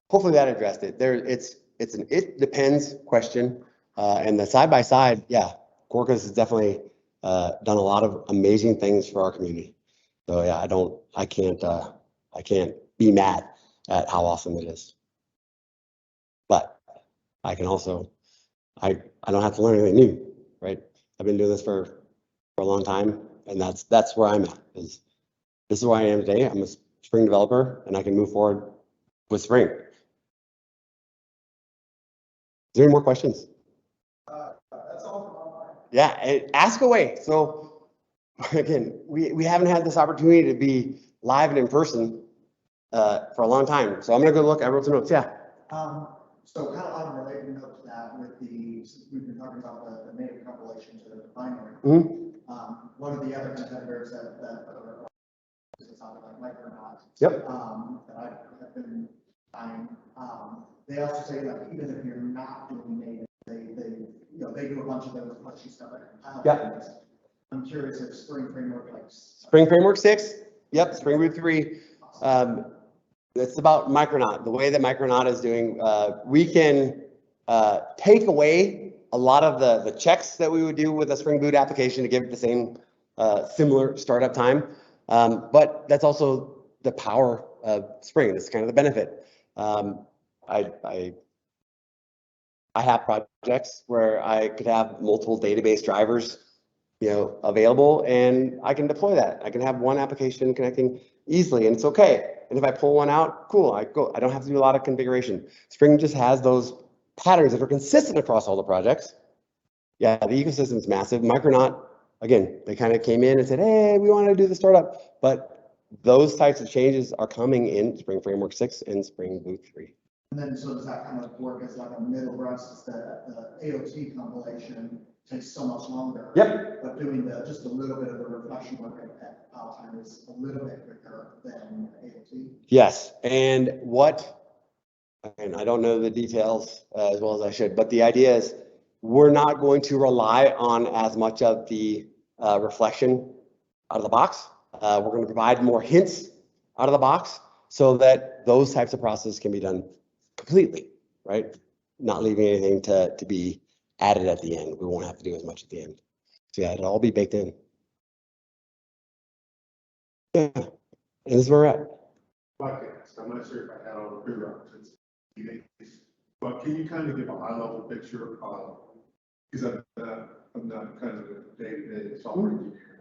hopefully that addressed it. It's an it depends question, and the side by side, yeah, Quarkus has definitely done a lot of amazing things for our community. So yeah, I can't be mad at how awesome it is. But I can also, I don't have to learn anything new, right? I've been doing this for a long time, and that's where I'm at. This is where I am today. I'm a Spring developer, and I can move forward with Spring. Is there any more questions? That's all from online. Yeah, ask away. So again, we haven't had this opportunity to be live and in person for a long time. So I'm gonna go look. I wrote some notes. Yeah. So kind of on a related note to that, since we've been talking about the native compilation to the binary. One of the other competitors that are like Micronaut. Yep. That I've been buying. They also say like even if you're not doing native, they do a bunch of those punchy stuff like compile. Yep. I'm curious if Spring Framework Spring Framework 6. Yep. Spring Boot 3. It's about Micronaut. The way that Micronaut is doing, we can take away a lot of the checks that we would do with a Spring Boot application to give it the same similar startup time. But that's also the power of Spring. That's kind of the benefit. I have projects where I could have multiple database drivers, available, and I can deploy that. I can have one application connecting easily, and it's okay. And if I pull one out, cool, I don't have to do a lot of configuration. Spring just has those patterns that are consistent across all the projects. Yeah, the ecosystem is massive. Micronaut, again, they kind of came in and said, hey, we want to do the startup, but those types of changes are coming in Spring Framework 6 and Spring Boot 3. And then, so does that kind of work as like a middle rest, the Aot compilation takes so much longer? Yep. But doing just a little bit of the reflection work at time is a little bit quicker than Aot? Yes, and I don't know the details as well as I should, but the idea is we're not going to rely on as much of the reflection out of the box. We're going to provide more hints out of the box so that those types of processes can be done completely, right? Not leaving anything to be added at the end. We won't have to do as much at the end. So yeah, it'll all be baked in. Yeah, and this is where we're at. Podcast. I'm not sure if I had all the prerequisites, but can you kind of give a high-level picture of, because I'm not kind of a day-to-day software engineer.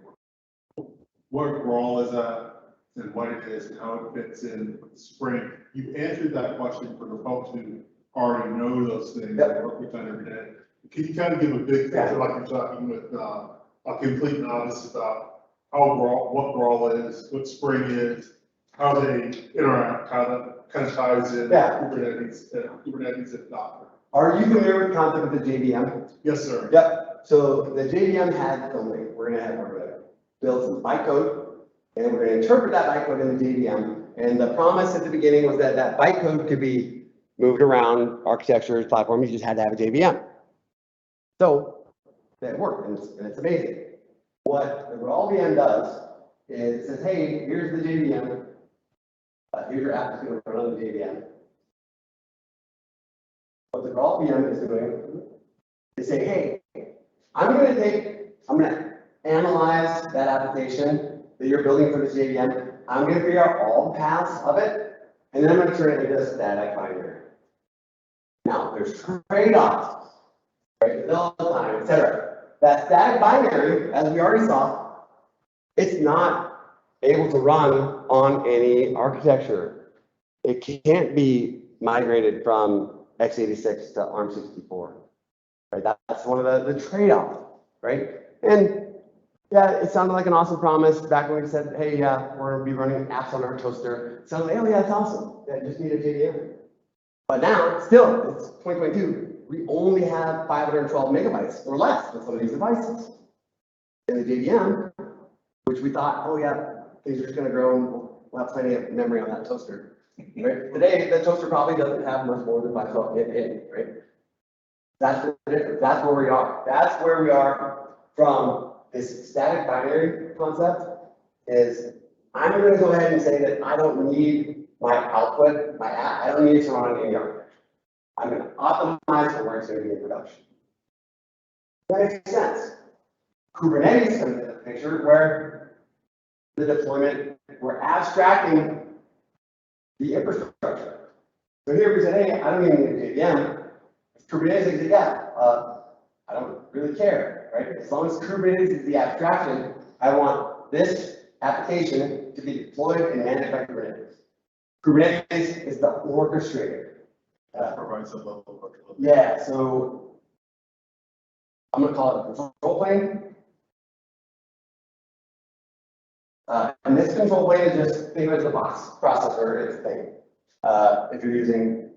What Graal is at and what it is and how it fits in with Spring. You answered that question for the folks who already know those things and work with them every day. Can you kind of give a big picture like you're talking with a complete novice about what Graal is, what Spring is, how they interact, how that kind of ties in Kubernetes and Docker. Are you familiar with the concept of the JVM? Yes, sir. Yep. So the JVM had something. We're going to build some bytecode, and we're going to interpret that bytecode in the JVM. And the promise at the beginning was that that bytecode could be moved around architectures, platforms. You just had to have a JVM. So that worked, and it's amazing. What the GraalVM does is it says, hey, here's the JVM. Here's your app that's going to run on the JVM. What the GraalVM is doing is saying, hey, I'm going to analyze that application that you're building for this JVM. I'm going to figure out all the paths of it, and then I'm going to turn it into a static binary. Now, there's trade-offs, right? Fill time, etc. That static binary, as we already saw, it's not able to run on any architecture. It can't be migrated from x86 to ARM64. Right? That's one of the trade-offs. right? And yeah, it sounded like an awesome promise back when we said, hey, yeah, we're gonna be running apps on our toaster. It sounded like, oh yeah, that's awesome. Yeah, just need a JVM. But now, still, it's 2022. We only have 512 megabytes or less with some of these devices. And the JVM, which we thought, oh yeah, things are just gonna grow and we'll have plenty of memory on that toaster. Right? Today, the toaster probably doesn't have much more than 512 in, right? That's the difference. That's where we are. That's where we are from this static binary concept is I'm going to go ahead and say that I don't need my output, my app, I don't need it to run on any architecture. I'm going to optimize for where it's going to be in production. That makes sense. Kubernetes comes into the picture where the deployment, we're abstracting the infrastructure. So here we say, hey, I don't even need a JVM. Kubernetes is, yeah, I don't really care, right? As long as Kubernetes is the abstraction, I want this application to be deployed and managed by Kubernetes. Kubernetes is the orchestrator. Provides a level of control. Yeah, so I'm going to call it a control plane. And this control plane is just, think of it as a box processor, it's a thing. If you're using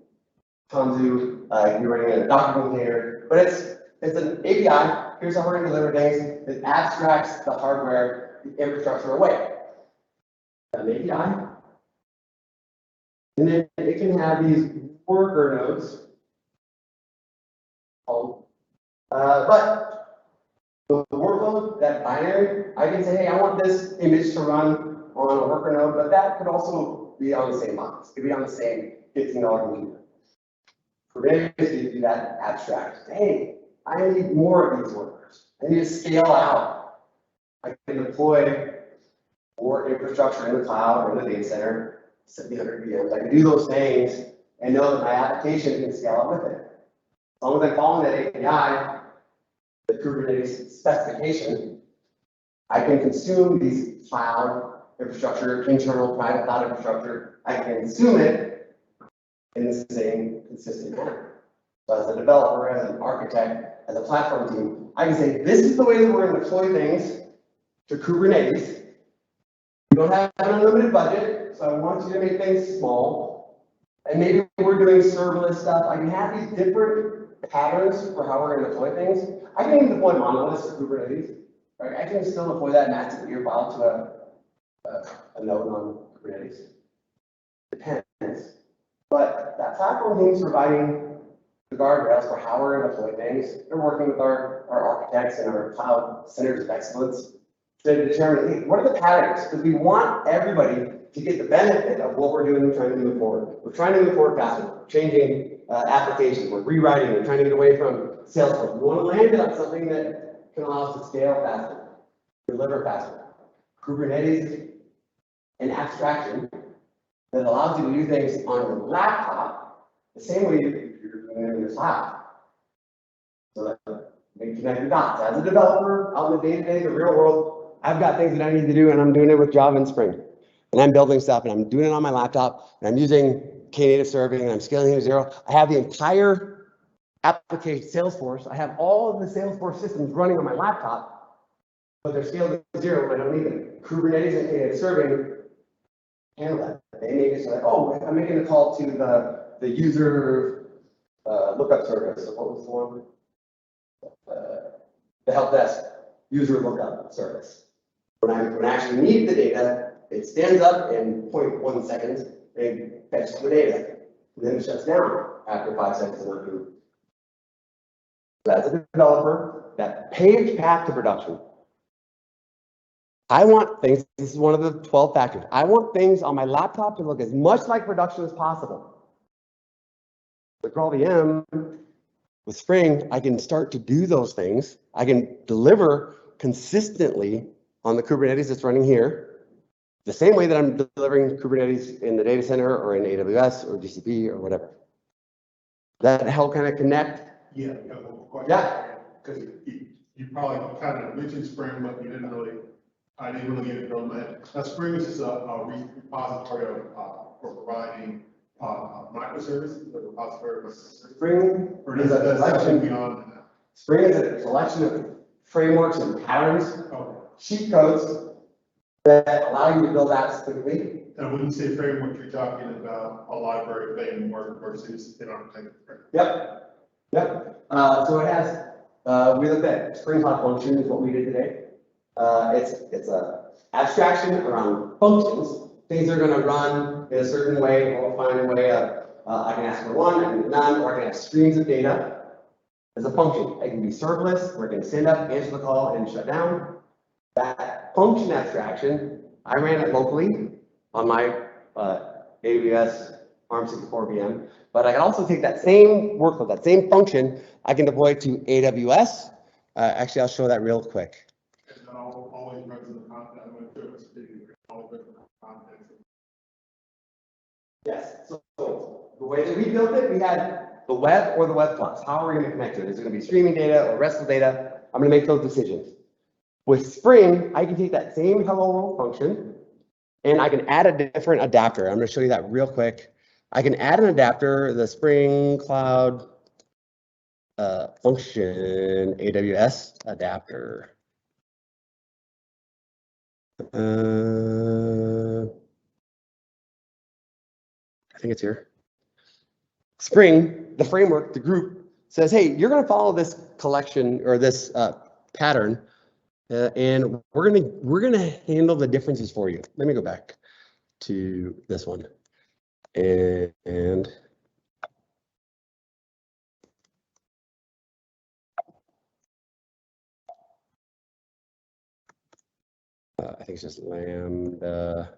Tanzu, you're running a Docker container, but it's an API. Here's how we're going to deliver things. It abstracts the hardware, the infrastructure away. An API. And then it can have these worker nodes. But the workload, that binary, I can say, hey, I want this image to run on a worker node, but that could also be on the same box. It could be on the same $15 computer. Kubernetes gives you that abstract. Hey, I need more of these workers. I need to scale out. I can deploy more infrastructure in the cloud or in the data center, 700 VMs. I can do those things and know that my application can scale up with it. As long as I'm following that API, the Kubernetes specification, I can consume these cloud infrastructure, internal private cloud infrastructure. I can consume it in the same consistent manner. So as a developer, as an architect, as a platform team, I can say, this is the way that we're going to deploy things to Kubernetes. We don't have an unlimited budget, so I want you to make things small. And maybe we're doing serverless stuff. I can have these different patterns for how we're going to deploy things. I can even deploy monoliths to Kubernetes. Right? I can still deploy that massive gear file to a node on Kubernetes. Depends. But that platform team is providing the guardrails for how we're going to deploy things. They're working with our architects and our cloud centers of excellence to determine, hey, what are the patterns? Because we want everybody to get the benefit of what we're doing and trying to move forward. We're trying to move forward faster. We're changing applications. We're rewriting. We're trying to get away from Salesforce. We want to land on something that can allow us to scale faster, deliver faster. Kubernetes, an abstraction that allows you to do things on your laptop the same way you're doing it in your cloud. So that you can connect the dots. As a developer, out in the day-to-day, the real world, I've got things that I need to do, and I'm doing it with Java and Spring. And I'm building stuff, and I'm doing it on my laptop, and I'm using Knative serving, and I'm scaling to 0. I have the entire application, Salesforce. I have all of the Salesforce systems running on my laptop, but they're scaled to 0, and I don't need them. Kubernetes and Knative serving handle that. They make it so that, oh, I'm making a call to the user lookup service. So what was the one? The help desk user lookup service. When I actually need the data, it stands up in 0.1 seconds and fetches the data. And then it shuts down after 5 seconds of not doing it. So as a developer, that page path to production. I want things, this is one of the 12 factors. I want things on my laptop to look as much like production as possible. With GraalVM, with Spring, I can start to do those things. I can deliver consistently on the Kubernetes that's running here, the same way that I'm delivering Kubernetes in the data center or in AWS or GCP or whatever. That help kind of connect? Yeah, I got a little question. Yeah. Because you probably kind of mentioned Spring, but you didn't really, I didn't really get it on that. Now, Spring is just a repository for providing microservices, the repository of microservices. Spring Or is a collection beyond that? Spring is a collection of frameworks and patterns, Okay. cheat codes that allow you to build apps quickly. And when you say framework, you're talking about a library framework versus an architecture framework. Yep. Yep. So it has, we looked at Spring Cloud Function is what we did today. It's a abstraction around functions. Things are going to run in a certain way, or find a way of, I can ask for one, I can get none, or I can have streams of data as a function. It can be serverless, where it can stand up, answer the call, and shut down. That function abstraction, I ran it locally on my AWS ARM64 VM, but I can also take that same workload, that same function, I can deploy it to AWS. Actually, I'll show that real quick. And that always runs in the content. I'm going to do it. Always runs in the content. Yes, so the way that we built it, we had the web or the web plus. How are we going to connect to it? Is it going to be streaming data or RESTful data? I'm going to make those decisions. With Spring, I can take that same hello world function and I can add a different adapter. I'm going to show you that real quick. I can add an adapter, the Spring Cloud function AWS adapter. I think it's here. Spring, the framework, the group says, hey, you're going to follow this collection or this pattern, and we're gonna handle the differences for you. Let me go back to this one, and I think it's just Lambda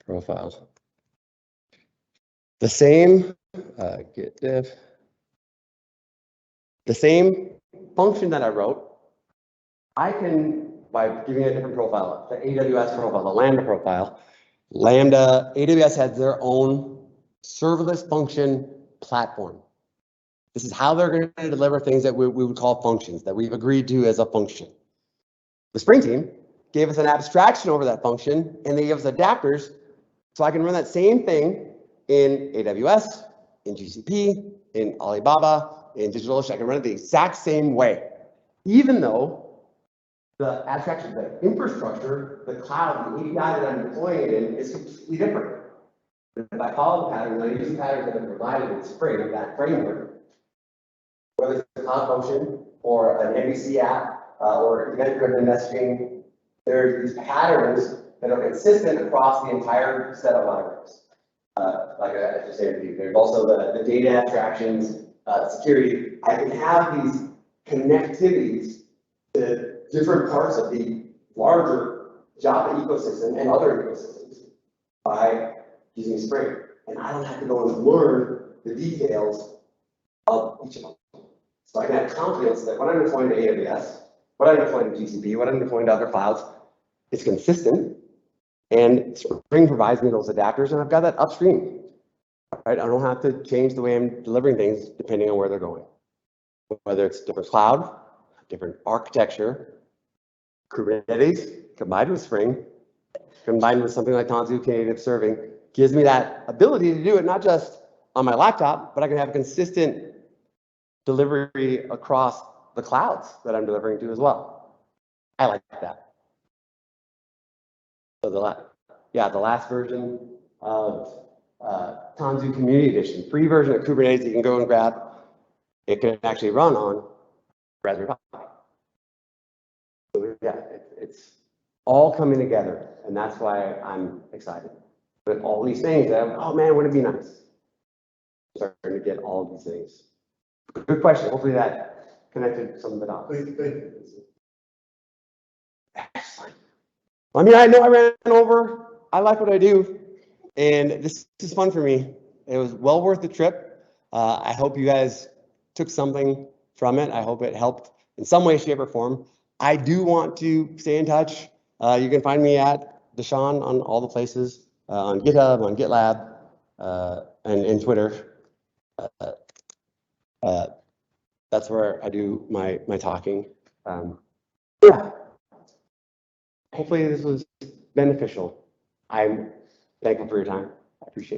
profile. The same git diff. The same function that I wrote, I can, by giving it a different profile, the AWS profile, the Lambda profile, AWS has their own serverless function platform. This is how they're going to deliver things that we would call functions, that we've agreed to as a function. The Spring team gave us an abstraction over that function, and they gave us adapters, so I can run that same thing in AWS, in GCP, in Alibaba, in DigitalOcean. I can run it the exact same way, even though the abstraction, the infrastructure, the cloud, the API that I'm deploying it in is completely different. If I follow the patterns, I use the patterns that have been provided in Spring, that framework, whether it's a cloud function or an MVC app or event-driven messaging, there's these patterns that are consistent across the entire set of libraries. Like I just said to you, there's also the data abstractions, security. I can have these connectivities to different parts of the larger Java ecosystem and other ecosystems by using Spring. And I don't have to go and learn the details of each of them. So I can have confidence that when I'm deploying to AWS, when I'm deploying to GCP, when I'm deploying to other clouds, it's consistent. And Spring provides me those adapters, and I've got that upstream. Right? I don't have to change the way I'm delivering things depending on where they're going. Whether it's different cloud, different architecture, Kubernetes combined with Spring, combined with something like Tanzu Native Serving, gives me that ability to do it not just on my laptop, but I can have consistent delivery across the clouds that I'm delivering to as well. I like that. So the last version of Tanzu Community Edition, free version of Kubernetes you can go and grab. It can actually run on Raspberry Pi. So yeah, it's all coming together, and that's why I'm excited. But all these things, oh man, wouldn't it be nice? Starting to get all of these things. Good question. Hopefully that connected some of the dots. Thank you. Excellent. I mean, I know I ran over. I like what I do, and this is fun for me. It was well worth the trip. I hope you guys took something from it. I hope it helped in some way, shape, or form. I do want to stay in touch. You can find me at DaShaun on all the places, on GitHub, on GitLab, and Twitter. That's where I do my talking. Yeah. Hopefully this was beneficial. I'm thankful for your time. I appreciate it.